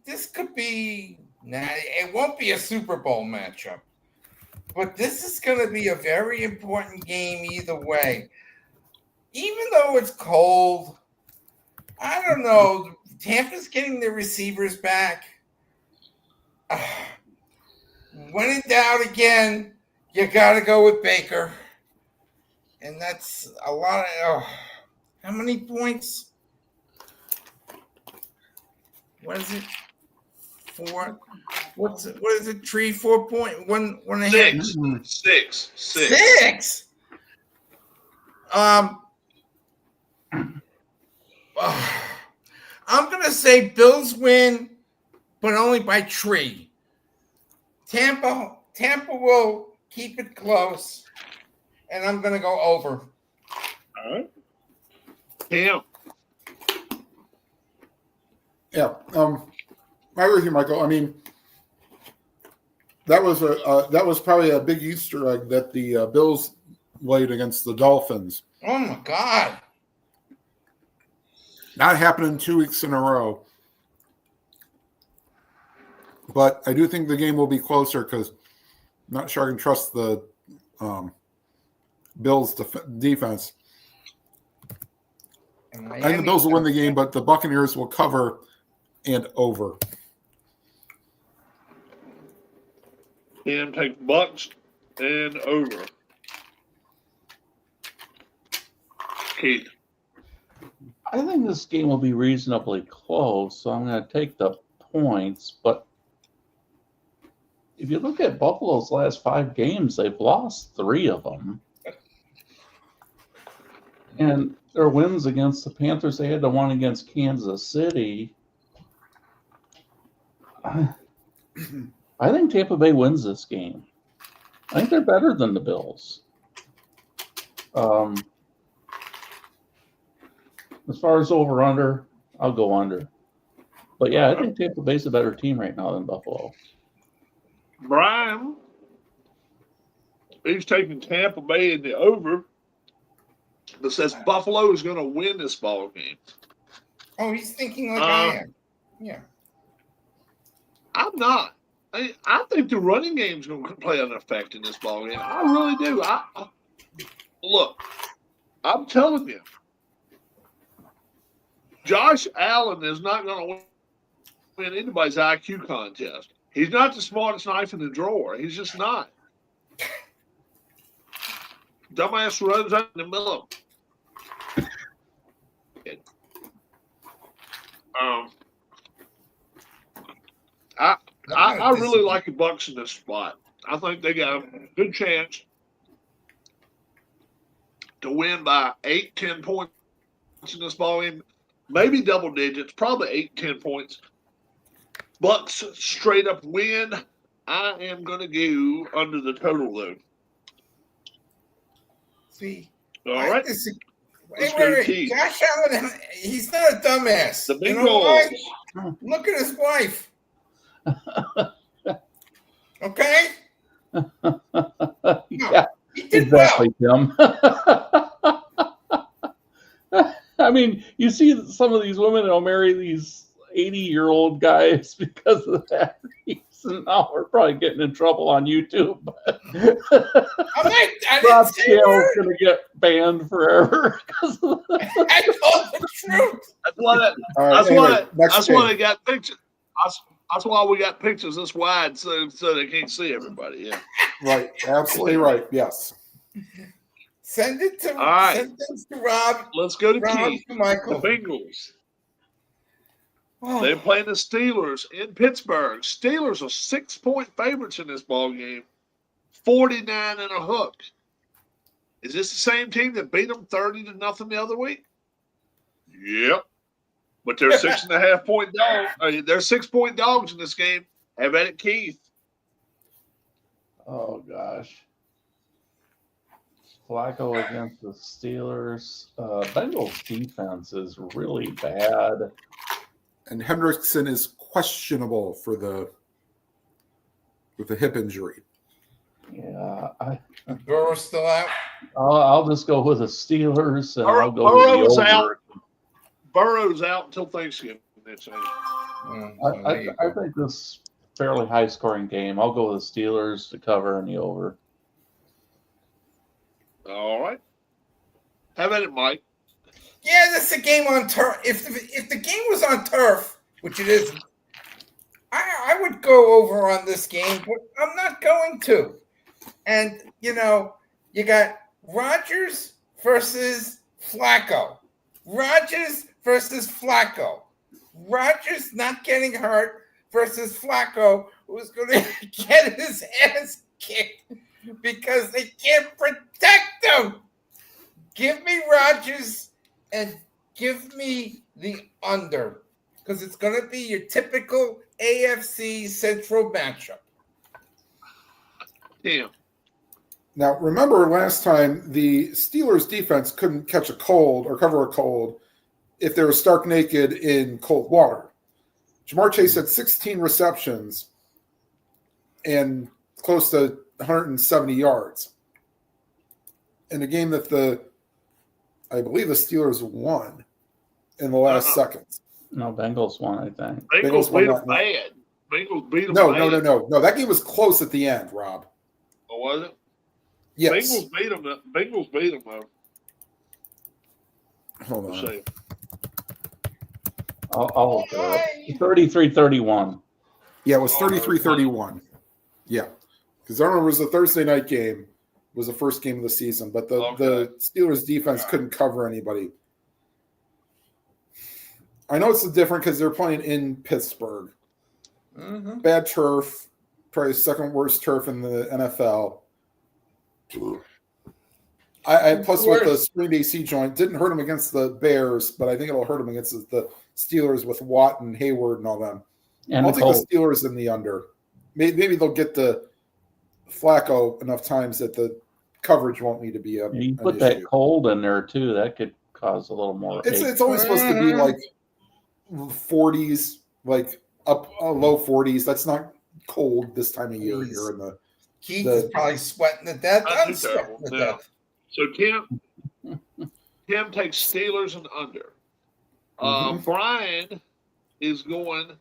Nah, it won't be a Super Bowl matchup. But this is going to be a very important game either way. Even though it's cold, I don't know. Tampa's getting their receivers back. When in doubt again, you got to go with Baker. And that's a lot of. How many points? What is it? 4. What is it? 3, 4 point, 1 and a half. 6. 6. I'm gonna say Bills win, but only by 3. Tampa will keep it close, and I'm gonna go over. All right. Damn. Yeah. I agree with you, Michael. I mean, that was probably a big Easter egg that the Bills laid against the Dolphins. Oh my God! Not happening 2 weeks in a row. But I do think the game will be closer because I'm not sure I can trust the Bills' defense. I think the Bills will win the game, but the Buccaneers will cover and over. Cam takes Bucks and over. Keith. I think this game will be reasonably close, so I'm going to take the points. But if you look at Buffalo's last 5 games, they've lost 3 of them. And their wins against the Panthers, they had the one against Kansas City. I think Tampa Bay wins this game. I think they're better than the Bills. As far as over-under, I'll go under. But yeah, I think Tampa Bay's a better team right now than Buffalo. Brian, he's taking Tampa Bay in the over, but says Buffalo is going to win this ball game. Oh, he's thinking like I am. Yeah. I'm not. I think the running game's going to play an effect in this ball game. I really do. Look, I'm telling you, Josh Allen is not going to win anybody's IQ contest. He's not the smartest knife in the drawer. He's just not. Dumbass runs out in the middle. I really like the Bucks in this spot. I think they got a good chance to win by 8, 10 points in this ball game. Maybe double digits, probably 8, 10 points. Bucks straight up win. I am going to go under the total, though. See, all right. Wait. Josh Allen, he's not a dumbass. The Bengals. You know why? Look at his wife. Okay? Yeah, he did exactly, Tim. I mean, you see some of these women that'll marry these 80-year-old guys because of that reason. Now we're probably getting in trouble on YouTube. But Rob Scale's going to get banned forever. I told the truth. That's why they got pictures. That's why we got pictures this wide so they can't see everybody. Yeah. Right. Absolutely right. Yes. Send it to Rob. Let's go to Rob, Keith. to Michael. The Bengals. They're playing the Steelers in Pittsburgh. Steelers are 6-point favorites in this ball game. 49 and a hook. Is this the same team that beat them 30-0 the other week? Yep. But they're 6.5-point dogs. They're 6-point dogs in this game. Have at it, Keith. Oh, gosh. Flacco against the Steelers. Bengals defense is really bad. And Hendrickson is questionable with the hip injury. Yeah, Burrow's still out. I'll just go with the Steelers, and I'll go Burrow's with the over. out. Burrow's out until Thanksgiving. I think this fairly high-scoring game. I'll go with the Steelers to cover and the over. All right. How about it, Mike? Yeah, that's a game on turf. If the game was on turf, which it isn't, I would go over on this game, but I'm not going to. And, you got Rodgers versus Flacco. Rodgers versus Flacco. Rodgers not getting hurt versus Flacco, who's going to get his ass kicked because they can't protect him. Give me Rodgers and give me the under, because it's going to be your typical AFC Central matchup. Damn. Now, remember last time the Steelers defense couldn't catch a cold or cover a cold if they were stark naked in cold water. Jamar Chase had 16 receptions and close to 170 yards in a game that I believe the Steelers won in the last seconds. No, Bengals won, I think. Bengals beat them bad. Bengals beat them bad. No. That game was close at the end, Rob. Oh, was it? Yes. Bengals beat them, though. Hold on. I'll 33-31. Yeah, it was 33-31. Yeah. Because I remember it was a Thursday night game. It was the first game of the season, but the Steelers defense couldn't cover anybody. I know it's different because they're playing in Pittsburgh. Mm-hmm. Bad turf, probably second worst turf in the NFL. Plus with the sprained AC joint, didn't hurt him against the Bears, but I think it'll hurt him against the Steelers with Watt and Hayward and all them. And I'll take the Steelers in the under. Maybe they'll get the Flacco enough times that the coverage won't need to be up. You put that cold in there too. That could cause a little more. It's only supposed to be like 40s, like up low 40s. That's not cold this time of year. You're in the Keith is probably sweating to death. I'm sweating to death. So Tim takes Steelers and under. Brian is going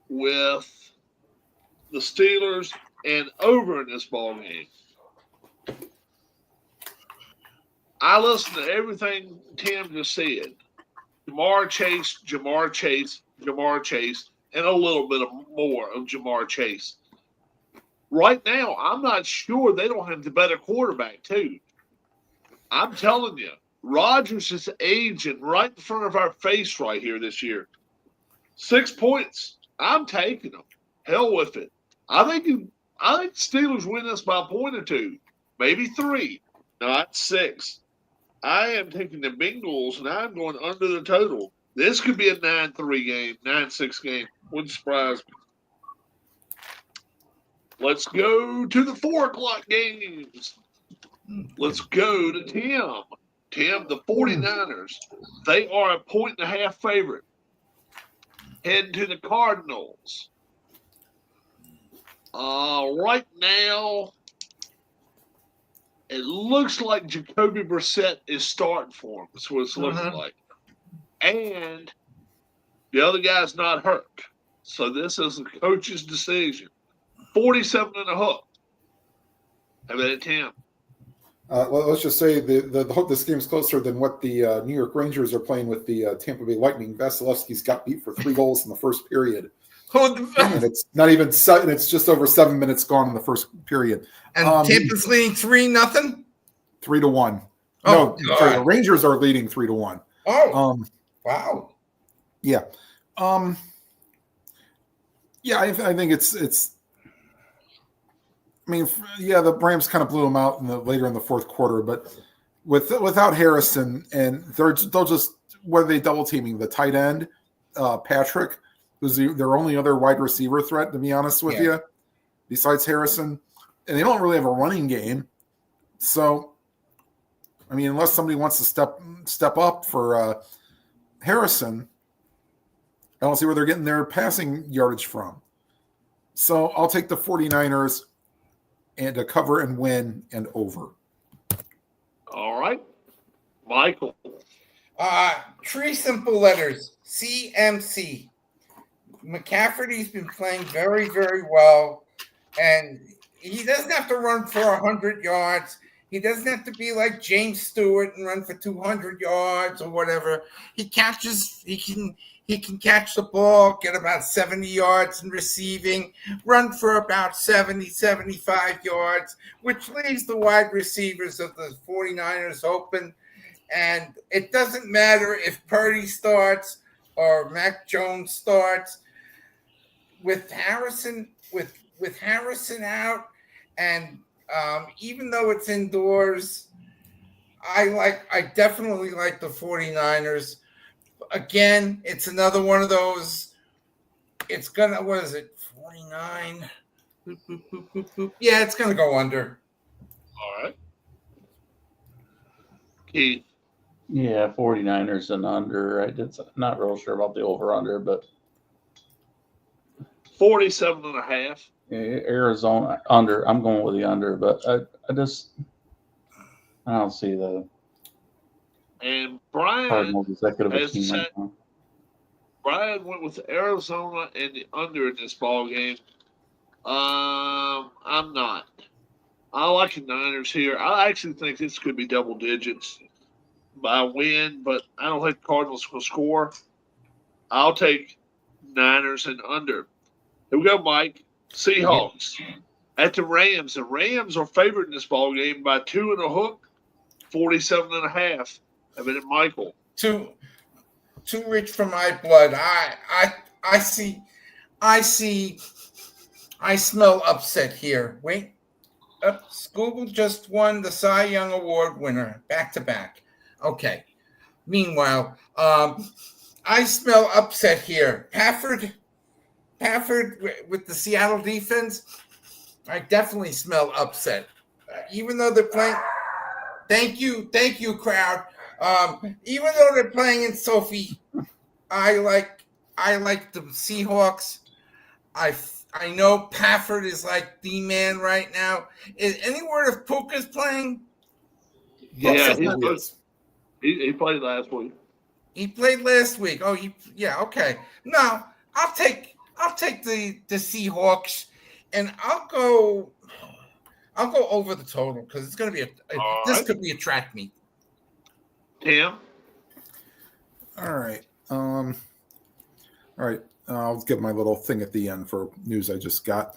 with the Steelers and over in this ball game. I listened to everything Tim just said. Jamar Chase, and a little bit more of Jamar Chase. Right now, I'm not sure they don't have the better quarterback, too. I'm telling you, Rodgers is aging right in front of our face right here this year. 6 points. I'm taking them. Hell with it. I think Steelers win this by a point or two, maybe 3, not 6. I am taking the Bengals, and I'm going under the total. This could be a 9-3 game, 9-6 game. Wouldn't surprise me. Let's go to the 4 o'clock games. Let's go to Tim. Tim, the 49ers. They are a 1.5 favorite. Heading to the Cardinals. Right now, it looks like Jacoby Brissett is starting for him. That's what it's looking like. And the other guy's not hurt. So this is the coach's decision. 47.5. How about it, Tim? Well, let's just say this game's closer than what the New York Rangers are playing with the Tampa Bay Lightning. Vasilevsky's got beat for 3 goals in the first period. And it's not even and it's just over 7 minutes gone in the first period. And Tampa's leading 3-0? 3-1. Oh, no, sorry, the Rangers are leading 3-1. Oh, wow. Yeah. Yeah, I think it's. I mean, yeah, the Rams kind of blew them out later in the fourth quarter, but without Harrison, and they'll just, what are they double teaming? The tight end, Patrick, who's their only other wide receiver threat, to be honest with you, besides Harrison, and they don't really have a running game. So, I mean, unless somebody wants to step up for Harrison, I don't see where they're getting their passing yardage from. So I'll take the 49ers and to cover and win and over. All right. Michael. 3 simple letters. CMC. McCafferty's been playing very, very well. And he doesn't have to run for 100 yards. He doesn't have to be like James Stewart and run for 200 yards or whatever. He can catch the ball, get about 70 yards in receiving, run for about 70, 75 yards, which leaves the wide receivers of the 49ers open. And it doesn't matter if Purdy starts or Mac Jones starts. With Harrison out, and even though it's indoors, I definitely like the 49ers. Again, it's another one of those. It's gonna, what is it, 49? Boop, boop, boop, boop, boop. Yeah, it's gonna go under. All right. Keith. Yeah, 49ers and under. I'm not real sure about the over-under, but 47.5. Arizona under. I'm going with the under, but I don't see the And Brian Cardinals executive has team right said, now. Brian went with Arizona and the under in this ball game. I'm not. I like the Niners here. I actually think this could be double digits by win, but I don't think the Cardinals will score. I'll take Niners and under. Here we go, Mike. Seahawks at the Rams. The Rams are favored in this ball game by 2.5, 47.5. I mean, Michael. Too rich for my blood. I smell upset here. Wait. Google just won the Cy Young Award winner back to back. Okay. Meanwhile, I smell upset here. Pafford with the Seattle defense, I definitely smell upset. Even though they're playing, thank you, crowd. Even though they're playing in Sophie, I like the Seahawks. I know Pafford is like the man right now. Is any word if Puka's playing? Yeah, he played last week. He played last week. Oh, okay. No, I'll take the Seahawks, and I'll go over the total because it's going to be this could be a track meet. Tim? All right. All right. I'll give my little thing at the end for news I just got.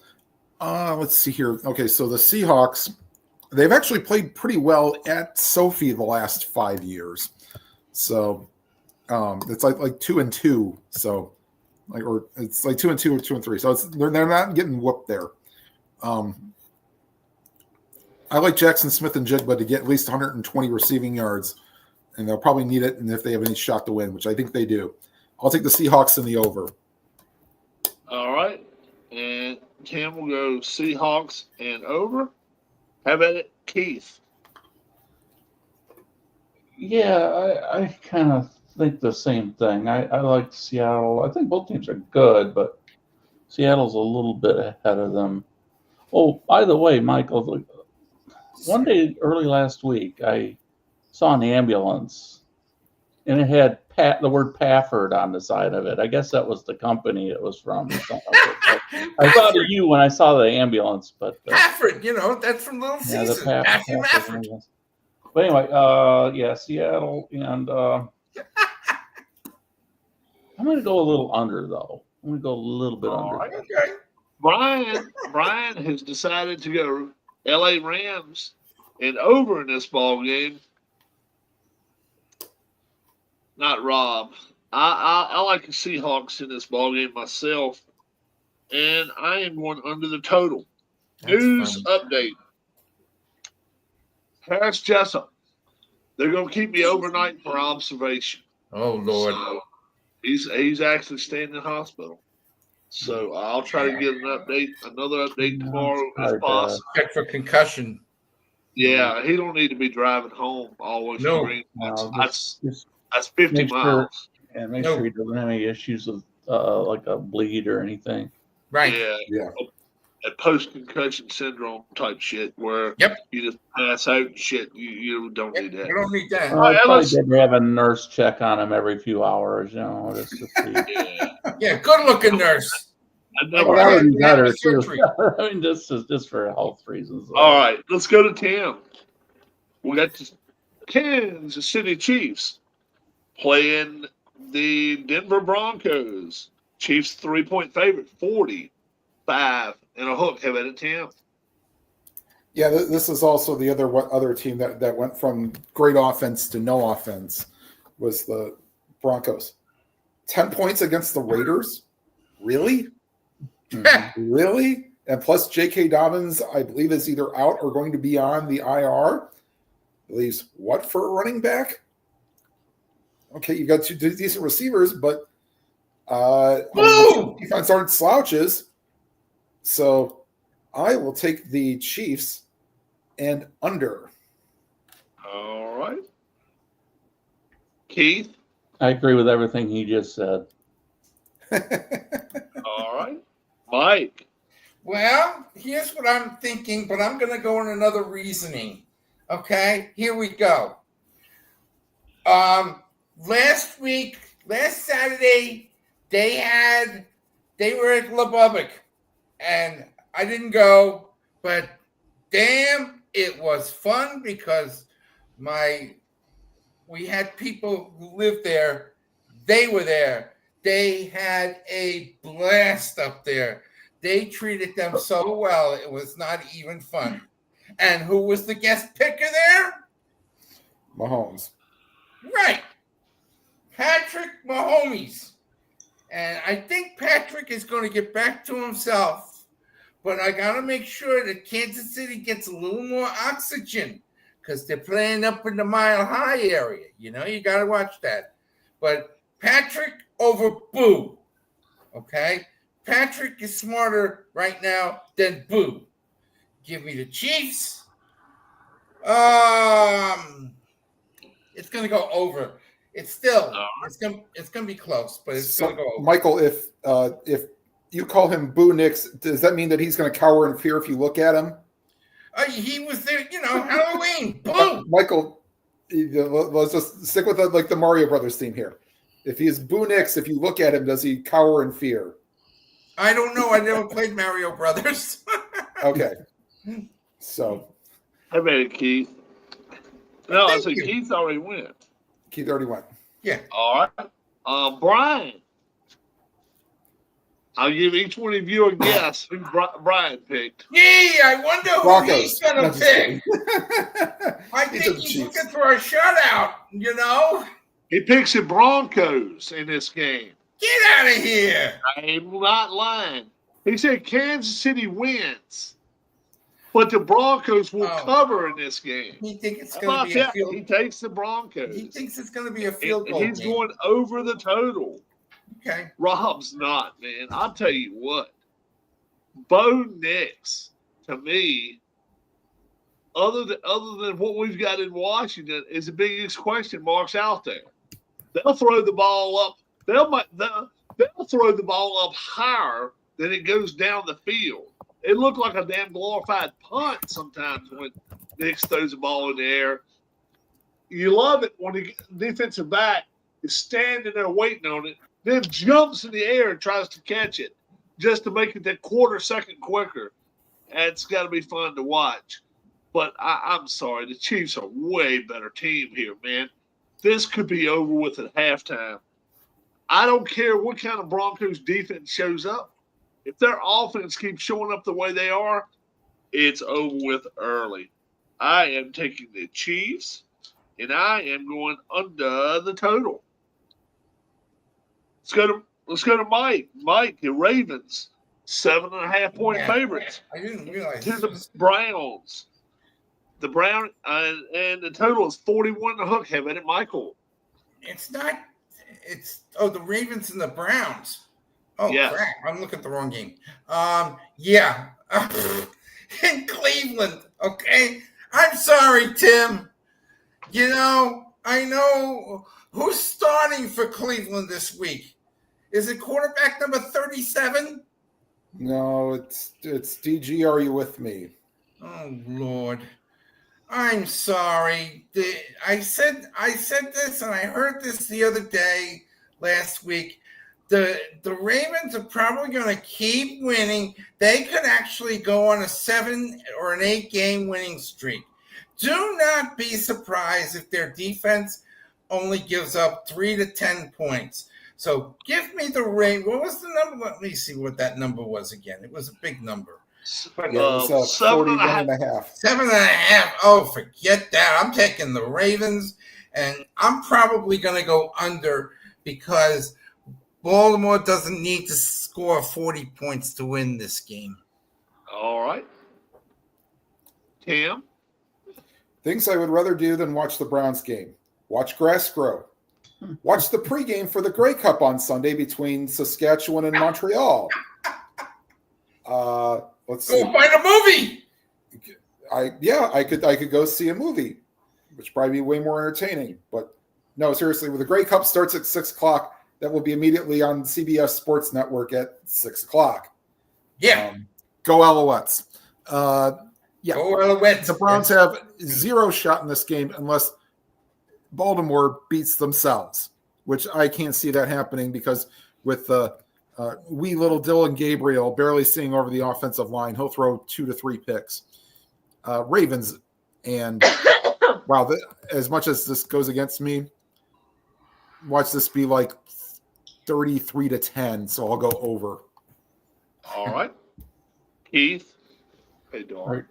Let's see here. Okay, so the Seahawks, they've actually played pretty well at Sophie the last 5 years. So it's like 2-2. So or it's like 2-2 or 2-3. So they're not getting whooped there. I like Jackson Smith and Jigba to get at least 120 receiving yards, and they'll probably need it. And if they have any shot to win, which I think they do, I'll take the Seahawks in the over. All right. And Tim will go Seahawks and over. How about it, Keith? Yeah, I kind of think the same thing. I like Seattle. I think both teams are good, but Seattle's a little bit ahead of them. Oh, by the way, Michael, one day early last week, I saw an ambulance, and it had the word Pafford on the side of it. I guess that was the company it was from. I thought of you when I saw the ambulance, but Pafford, that's from Little Caesars. Pafford. But anyway, yeah, Seattle, and I'm going to go a little under, though. I'm going to go a little bit under. Right. Okay. Brian has decided to go LA Rams and over in this ball game. Not Rob. I like the Seahawks in this ball game myself, and I am going under the total. News update. Harris Jessup. They're going to keep me overnight for observation. Oh, Lord. So he's actually staying in the hospital. So I'll try to get another update tomorrow if possible. Check for concussion. Yeah, he don't need to be driving home always. No. That's 50 miles. And make sure he doesn't have any issues with like a bleed or anything. Right. Yeah. A post-concussion syndrome type shit where you just pass out and shit. You don't need that. You don't need that. Well, probably did have a nurse check on him every few hours, just to see. Yeah, good-looking nurse. That would be better, too. I mean, just for health reasons. All right, let's go to Tim. We got the Kansas City Chiefs playing the Denver Broncos. Chiefs 3-point favorite, 45 and a hook. How about it, Tim? Yeah, this is also the other team that went from great offense to no offense was the Broncos. 10 points against the Raiders? Really? Really? And plus J.K. Dobbins, I believe, is either out or going to be on the IR. Leaves what for a running back? Okay, you've got two decent receivers, but defense aren't slouches. So I will take the Chiefs and under. All right. Keith? I agree with everything he just said. All right. Mike? Well, here's what I'm thinking, but I'm going to go in another reasoning. Okay, here we go. Last Saturday, they were at Lubbock, and I didn't go, but damn, it was fun because we had people who lived there. They were there. They had a blast up there. They treated them so well, it was not even fun. And who was the guest picker there? Mahomes. Right. Patrick Mahomes. And I think Patrick is going to get back to himself. But I got to make sure that Kansas City gets a little more oxygen because they're playing up in the Mile High area. You got to watch that. But Patrick over Boo. Okay? Patrick is smarter right now than Boo. Give me the Chiefs. It's going to go over. It's going to be close, but it's going to go over. Michael, if you call him Boo Nix, does that mean that he's going to cower in fear if you look at him? He was there, Halloween. Boo. Michael, let's just stick with the Mario Brothers theme here. If he is Boo Nix, if you look at him, does he cower in fear? I don't know. I never played Mario Brothers. Okay. So I made it, Keith. No, I Thank said you. Keith already went. Keith already went. Yeah. All right. Brian. I'll give each one of you a guess who Brian picked. Gee, I wonder who Broncos. he's going No, to just pick. kidding. I He think took the he's Chiefs. looking for a shutout, you know? He picks the Broncos in this game. Get out of here. I'm not lying. He said Kansas City wins, but the Broncos will cover in this game. He thinks it's How going about to be a that? field. He takes the Broncos. He thinks it's going to be a field goal He's game. going over the total. Okay. Rob's not, man. I'll tell you what. Bo Nix, to me, other than what we've got in Washington, is the biggest question marks out there. They'll throw the ball up. They'll throw the ball up higher than it goes down the field. It looked like a damn glorified punt sometimes when Nix throws the ball in the air. You love it when the defensive back is standing there waiting on it, then jumps in the air and tries to catch it just to make it that quarter second quicker. It's got to be fun to watch. But I'm sorry, the Chiefs are a way better team here, man. This could be over with at halftime. I don't care what kind of Broncos defense shows up. If their offense keeps showing up the way they are, it's over with early. I am taking the Chiefs, and I am going under the total. Let's go to Mike. Mike, the Ravens, 7.5-point favorites. I didn't realize To the Browns. The Brown and the total is 41 the hook. Have it, Michael. It's not. It's the Ravens and the Browns. Oh Yes. crap! I'm looking at the wrong game. Yeah, in Cleveland. Okay, I'm sorry, Tim. You know, I know who's starting for Cleveland this week. Is it quarterback number 37? No, it's DG. Are you with me? Oh Lord. I'm sorry. I said this, and I heard this the other day, last week. The Ravens are probably going to keep winning. They could actually go on a 7 or an 8 game winning streak. Do not be surprised if their defense only gives up 3 to 10 points. So give me the Ravens. What was the number? Let me see what that number was again. It was a big number. Yeah, it was 41.5. 7.5. Oh, forget that. I'm taking the Ravens, and I'm probably going to go under because Baltimore doesn't need to score 40 points to win this game. All right. Tim? Things I would rather do than watch the Browns game. Watch grass grow. Watch the pregame for the Grey Cup on Sunday between Saskatchewan and Montreal. Let's see. Go find a movie. I could go see a movie, which would probably be way more entertaining. But no, seriously, when the Grey Cup starts at 6:00, that will be immediately on CBS Sports Network at 6:00. Yeah. Go Alouettes. Yeah. Go Alouettes. The Browns have zero shot in this game unless Baltimore beats themselves, which I can't see that happening because with wee little Dylan Gabriel barely seeing over the offensive line, he'll throw 2 to 3 picks. Ravens, and wow, as much as this goes against me, watch this be like 33 to 10, so I'll go over. All right. Keith? Hey, Dawn. All right.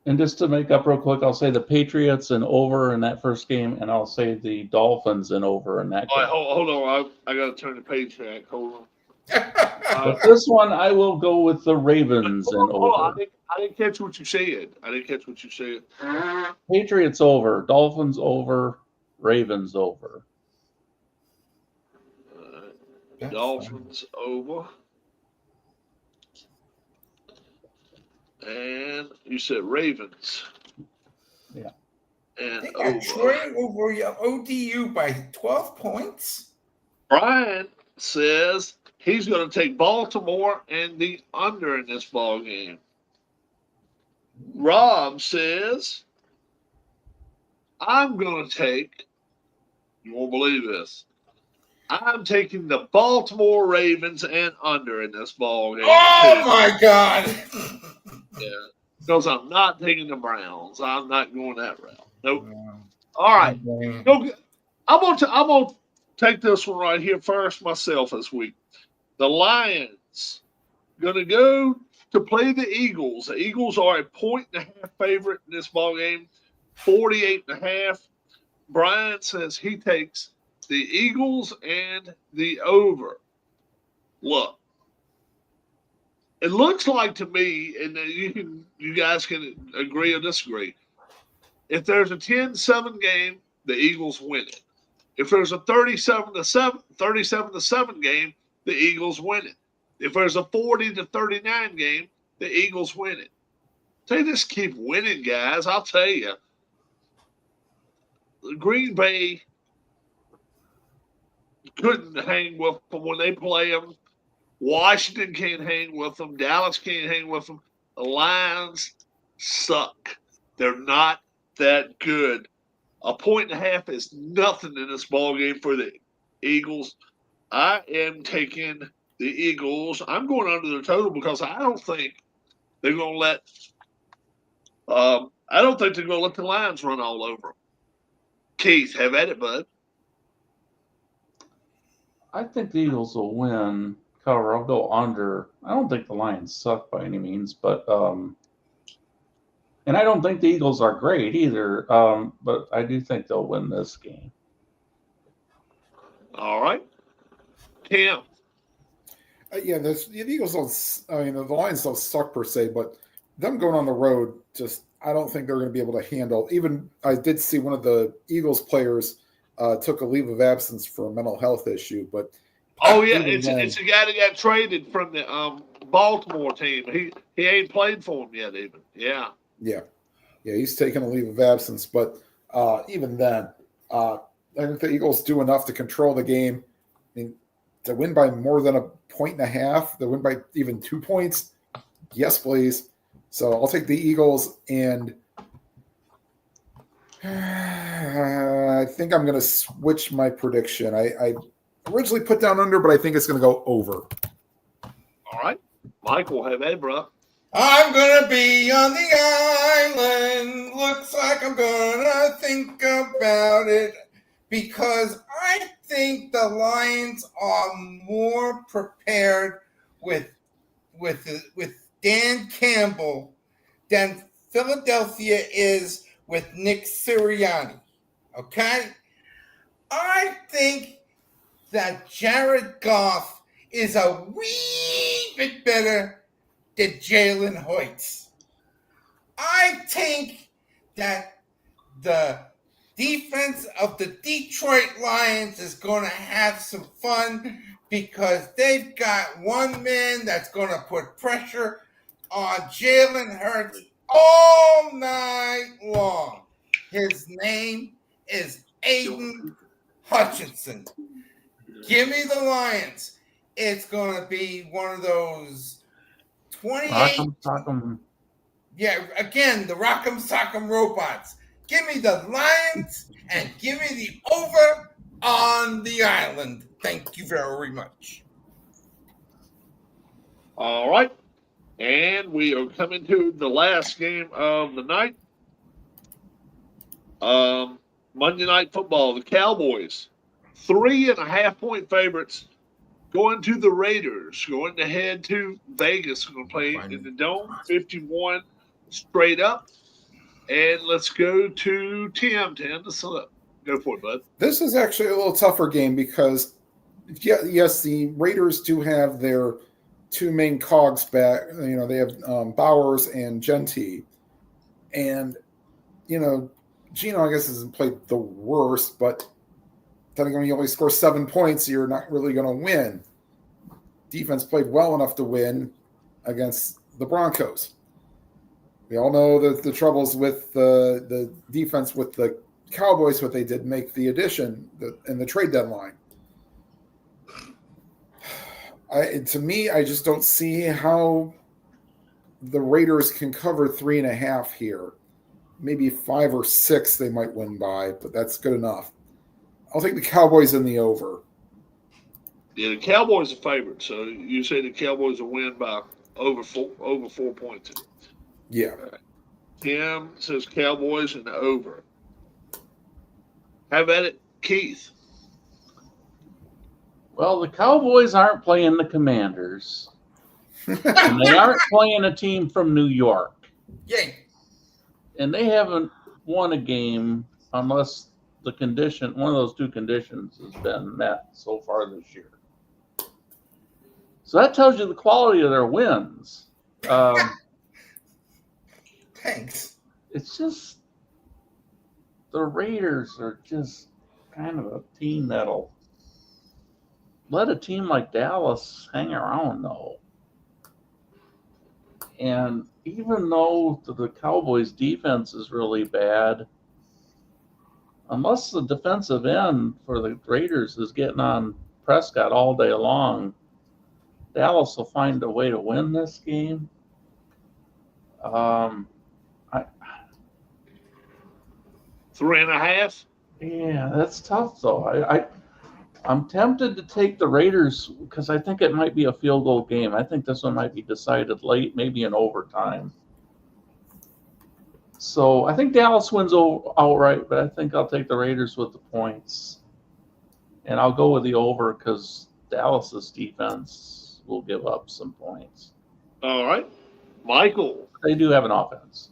And just to make up real quick, I'll say the Patriots and over in that first game, and I'll say the Dolphins and over in that All game. right, hold on. I got to turn the page back. Hold on. But this one, I will go with the Ravens and Hold on. over. I didn't catch what you said. Patriots over, Dolphins over, Ravens over. Dolphins over. And you said Ravens. Yeah. And They got Troy over ODU by 12 points. Brian says he's going to take Baltimore and the under in this ball game. Rob says I'm going to take, you won't believe this, I'm taking the Baltimore Ravens and under in this ball game. Oh too. my God! Yeah, because I'm not taking the Browns. I'm not going that route. Nope. All right. I'm gonna take this one right here first myself this week. The Lions gonna go to play the Eagles. The Eagles are a 1.5 favorite in this ball game, 48.5. Brian says he takes the Eagles and the over. Look, it looks like to me, and you guys can agree or disagree. If there's a 10-7 game, the Eagles win it. If there's a 37-7 game, the Eagles win it. If there's a 40-39 game, the Eagles win it. They just keep winning, guys. I'll tell you. Green Bay couldn't hang with them when they play them. Washington can't hang with them. Dallas can't hang with them. The Lions suck. They're not that good. A 1.5 is nothing in this ball game for the Eagles. I am taking the Eagles. I'm going under the total because I don't think they're going to let. I don't think they're going to let the Lions run all over them. Keith, have at it, bud. I think the Eagles will win. Cover. I'll go under. I don't think the Lions suck by any means, but and I don't think the Eagles are great either. But I do think they'll win this game. All right, Tim. Yeah, the Eagles don't. I mean, the Lions don't suck per se, but them going on the road, just I don't think they're going to be able to handle. Even I did see one of the Eagles players took a leave of absence for a mental health issue, but oh yeah, it's a guy that got traded from the Baltimore team. He ain't played for him yet, even. Yeah, he's taken a leave of absence, but even then, I think the Eagles do enough to control the game. I mean, to win by more than 1.5, to win by even 2 points, yes, please. So I'll take the Eagles, and I think I'm going to switch my prediction. I originally put down under, but I think it's going to go over. All right. Michael, have at it, bro. I'm going to be on the island. Looks like I'm going to think about it because I think the Lions are more prepared with Dan Campbell than Philadelphia is with Nick Sirianni. Okay? I think that Jared Goff is a wee bit better than Jalen Hurts. I think that the defense of the Detroit Lions is going to have some fun because they've got one man that's going to put pressure on Jalen Hurts all night long. His name is Aiden Hutchinson. Give me the Lions. It's going to be one of those 28. Rock'em. Yeah, again, the Rock'em Sock'em robots. Give me the Lions and give me the over on the island. Thank you very much. All right. And we are coming to the last game of the night. Monday Night Football, the Cowboys, 3.5 point favorites, going to the Raiders, going to head to Vegas. We're going to play in the Dome, 51 straight up. And let's go to Tim. Tim, go for it, bud. This is actually a little tougher game because, yes, the Raiders do have their two main cogs back. You know, they have Bowers and Gentee. And, you know, Geno, I guess, hasn't played the worst, but then when you only score 7 points, you're not really going to win. Defense played well enough to win against the Broncos. We all know the troubles with the defense with the Cowboys, but they did make the addition in the trade deadline. To me, I just don't see how the Raiders can cover 3.5 here. Maybe 5 or 6 they might win by, but that's good enough. I'll take the Cowboys in the over. Yeah, the Cowboys are favorite, so you say the Cowboys will win by over 4 points. Yeah. Tim says Cowboys and over. How about it, Keith? Well, the Cowboys aren't playing the Commanders, and they aren't playing a team from New York, Yay. and they haven't won a game unless one of those two conditions has been met so far this year. So that tells you the quality of their wins. Thanks. It's just the Raiders are just kind of a team that'll let a team like Dallas hang around, though. And even though the Cowboys' defense is really bad, unless the defensive end for the Raiders is getting on Prescott all day long, Dallas will find a way to win this game. I 3.5. Yeah, that's tough though. I'm tempted to take the Raiders because I think it might be a field goal game. I think this one might be decided late, maybe in overtime. So I think Dallas wins outright, but I think I'll take the Raiders with the points. And I'll go with the over because Dallas's defense will give up some points. All right. Michael. They do have an offense.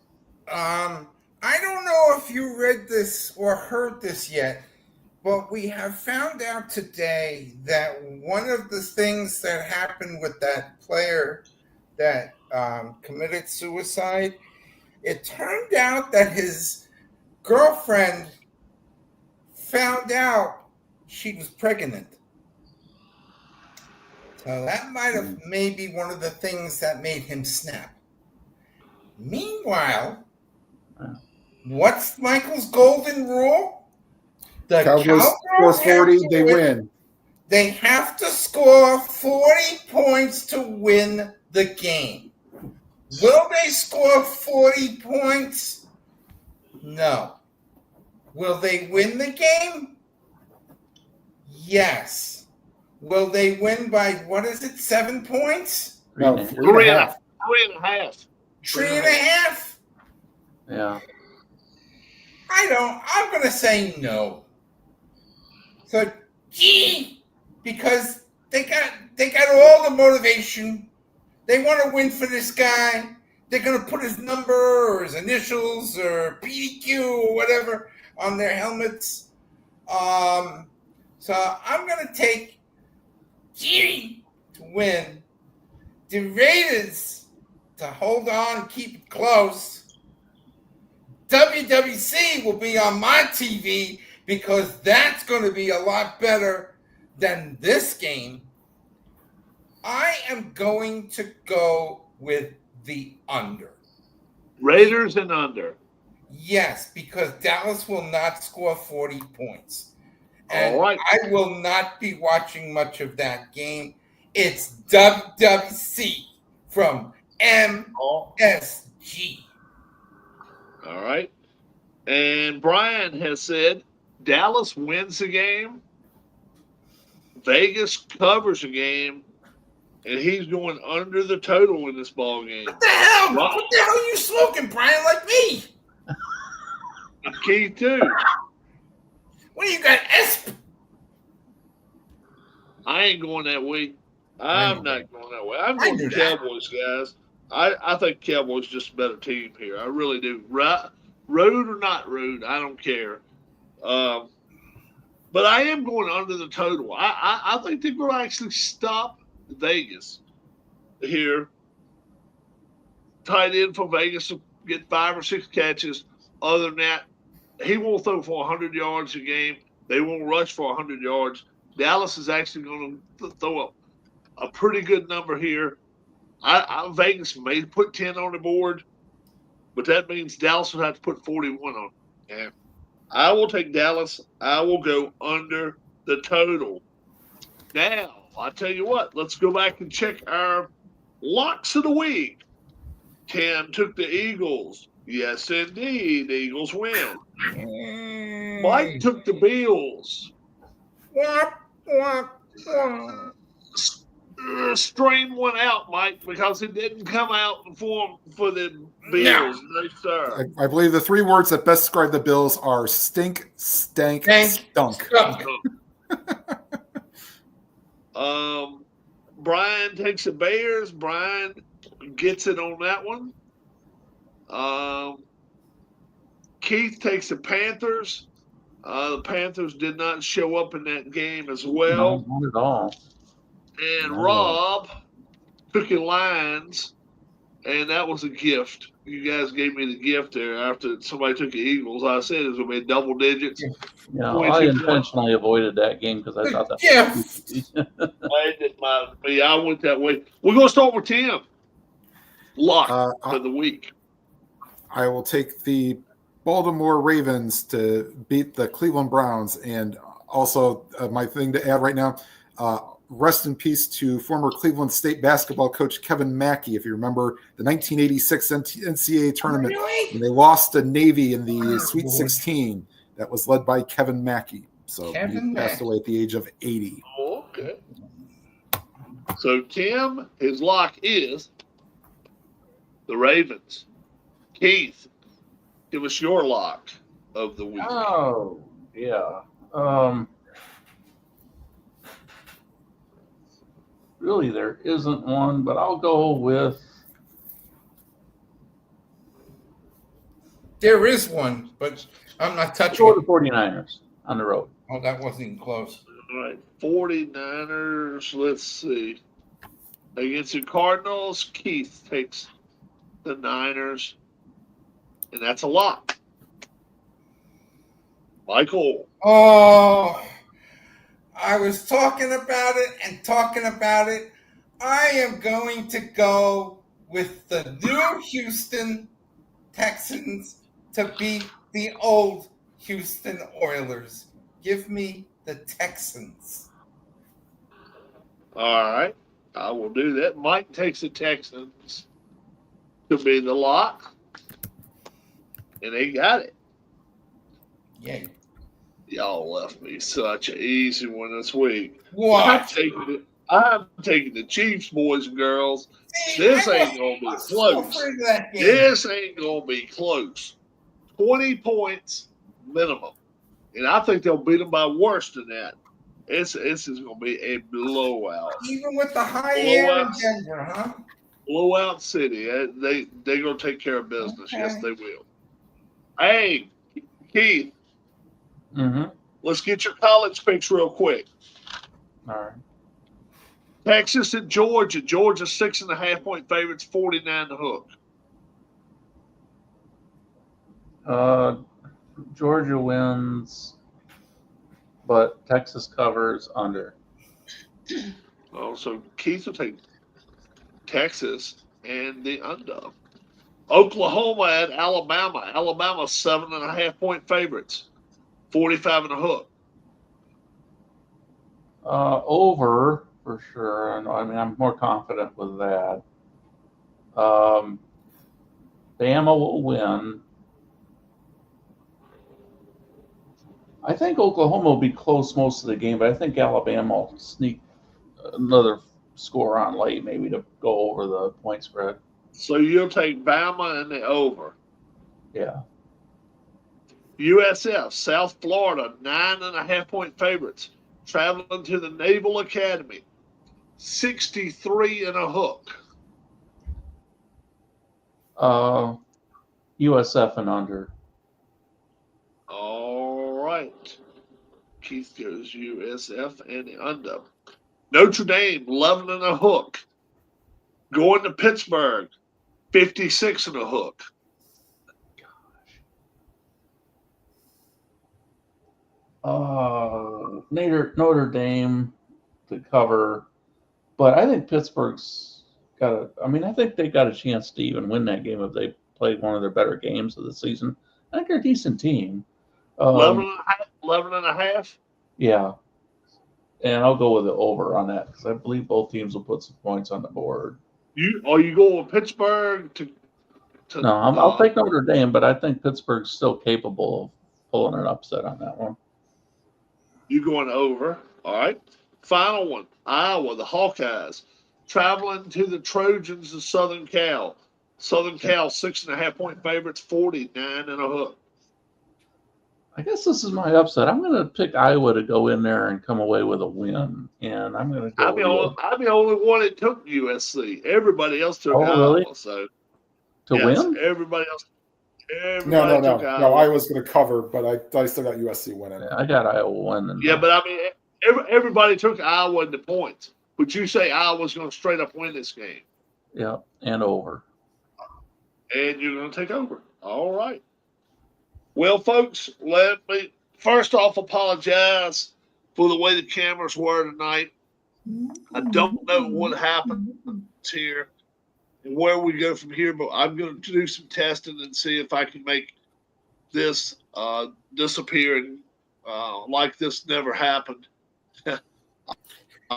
I don't know if you read this or heard this yet, but we have found out today that one of the things that happened with that player that committed suicide, it turned out that his girlfriend found out she was pregnant. So that might have maybe one of the things that made him snap. Meanwhile, what's Michael's golden rule? The Cowboys score 40, they win. They have to score 40 points to win the game. Will they score 40 points? No. Will they win the game? Yes. Will they win by, 7 points? No, 3.5. 3.5. 3.5? Yeah. I'm going to say no. So, because they got all the motivation. They want to win for this guy. They're going to put his number or his initials or PDQ or whatever on their helmets. So I'm going to take G to win. The Raiders to hold on and keep it close. WWC will be on my TV because that's going to be a lot better than this game. I am going to go with the under. Raiders and under. Yes, because Dallas will not score 40 points. And All right. I will not be watching much of that game. It's WWC from MSG. All right. And Brian has said Dallas wins the game, Vegas covers the game, and he's going under the total in this ball game. What the hell? What the hell are you smoking, Brian, like me? And Keith, too. What do you got, Esp? I ain't going that way. I'm not going that way. I'm I going knew to that. Cowboys, guys. I think Cowboys just a better team here. I really do. Road or not road, I don't care. But I am going under the total. I think they're going to actually stop Vegas here. Tight end for Vegas will get 5 or 6 catches. Other than that, he won't throw for 100 yards a game. They won't rush for 100 yards. Dallas is actually going to throw a pretty good number here. Vegas may put 10 on the board, but that means Dallas will have to put 41 on. Yeah. I will take Dallas. I will go under the total. Now, I tell you what, let's go back and check our locks of the week. Tim took the Eagles. Yes, indeed. The Eagles win. Mike took the Bills. Wah, wah, wah. strain one out, Mike, because it didn't come out in form for the Bills. No, sir. I believe the 3 words that best describe the Bills are stink, stank, stunk. Brian takes the Bears. Brian gets it on that one. Keith takes the Panthers. The Panthers did not show up in that game as well. No, not at all. And No. Rob took your Lions, and that was a gift. You guys gave me the gift there after somebody took the Eagles. I said it was going to be double digits. Yeah, I intentionally avoided that game because I thought that I didn't mind me. I went that way. We're going to start with Tim. Lock for the week. I will take the Baltimore Ravens to beat the Cleveland Browns. And also my thing to add right now, rest in peace to former Cleveland State basketball coach Kevin Mackey. If you remember the 1986 NCAA tournament, when they lost to Navy in the Sweet 16, that was led by Kevin Mackey. So he passed away at the age of 80. Oh, okay. So Tim, his lock is the Ravens. Keith, give us your lock of the week. Oh, yeah. Really, there isn't one, but I'll go with. There is one, but I'm not touching Go it. to 49ers on the road. Oh, that wasn't even close. All right, 49ers, let's see. Against the Cardinals, Keith takes the Niners, and that's a lock. Michael. Oh, I was talking about it and talking about it. I am going to go with the new Houston Texans to beat the old Houston Oilers. Give me the Texans. All right, I will do that. Mike takes the Texans to be the lock, and they got it. Yay. Y'all left me such an easy one this week. What? I'm taking the Chiefs, boys and girls. This ain't going to be close. This ain't going to be close. 20 points minimum. And I think they'll beat them by worse than that. This is going to be a blowout. Even with the high air in Denver, huh? Blowout city. They're going to take care of business. Okay. Yes, they will. Hey, Keith. Mm-hmm. Let's get your college picks real quick. All right. Texas and Georgia. Georgia 6.5-point favorites, 49 the hook. Georgia wins, but Texas covers under. Oh, so Keith will take Texas and the under. Oklahoma at Alabama. Alabama 7.5-point favorites, 45 and a hook. Over for sure. I mean, I'm more confident with that. Bama will win. I think Oklahoma will be close most of the game, but I think Alabama will sneak another score on late, maybe to go over the point spread. So you'll take Bama and the over. Yeah. USF, South Florida, 9.5-point favorites, traveling to the Naval Academy, 63 and a hook. USF and under. All right. Keith goes USF and the under. Notre Dame, 11 and a hook. Going to Pittsburgh, 56 and a hook. Notre Dame to cover, but I think Pittsburgh's I think they got a chance to even win that game if they played one of their better games of the season. I think they're a decent team. 11 and a half? Yeah. And I'll go with the over on that because I believe both teams will put some points on the board. Are you going with Pittsburgh to No, I'll take Notre Dame, but I think Pittsburgh's still capable of pulling an upset on that one. You going over. All right. Final one, Iowa, the Hawkeyes, traveling to the Trojans of Southern Cal. Southern Cal, 6.5-point favorites, 49.5. I guess this is my upset. I'm going to pick Iowa to go in there and come away with a win, and I'm going to go. I'm the only one that took USC. Everybody else took Iowa. Really? So To win? Everybody else. No. I was going to cover, but I still got USC winning. Yeah, I got Iowa winning. Yeah, but I mean, everybody took Iowa in the points. But you say Iowa's going to straight up win this game. Yeah, and over. And you're going to take over. All right. Well, folks, let me first off apologize for the way the cameras were tonight. I don't know what happened here and where we go from here, but I'm going to do some testing and see if I can make this disappear and like this never happened. Hey,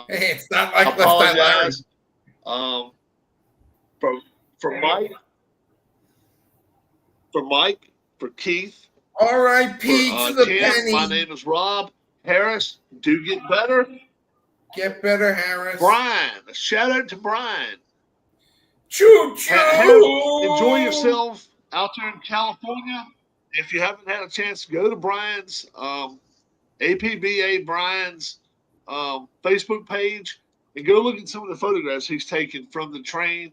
it's not like I apologize for Mike, for Keith, R.I.P. to the Tim. penny. My name is Rob Harris. Do get better. Get better, Harris. Brian, a shout out to Brian. Choo-choo! Enjoy yourself out there in California. If you haven't had a chance, go to Brian's APBA Brian's Facebook page and go look at some of the photographs he's taken from the train.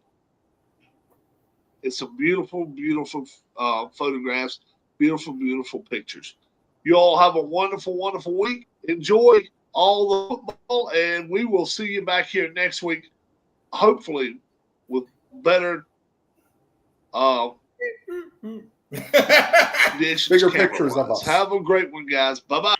It's some beautiful, beautiful photographs, beautiful, beautiful pictures. You all have a wonderful, wonderful week. Enjoy all the football, and we will see you back here next week, hopefully with better Bigger pictures of us. Have a great one, guys. Bye-bye.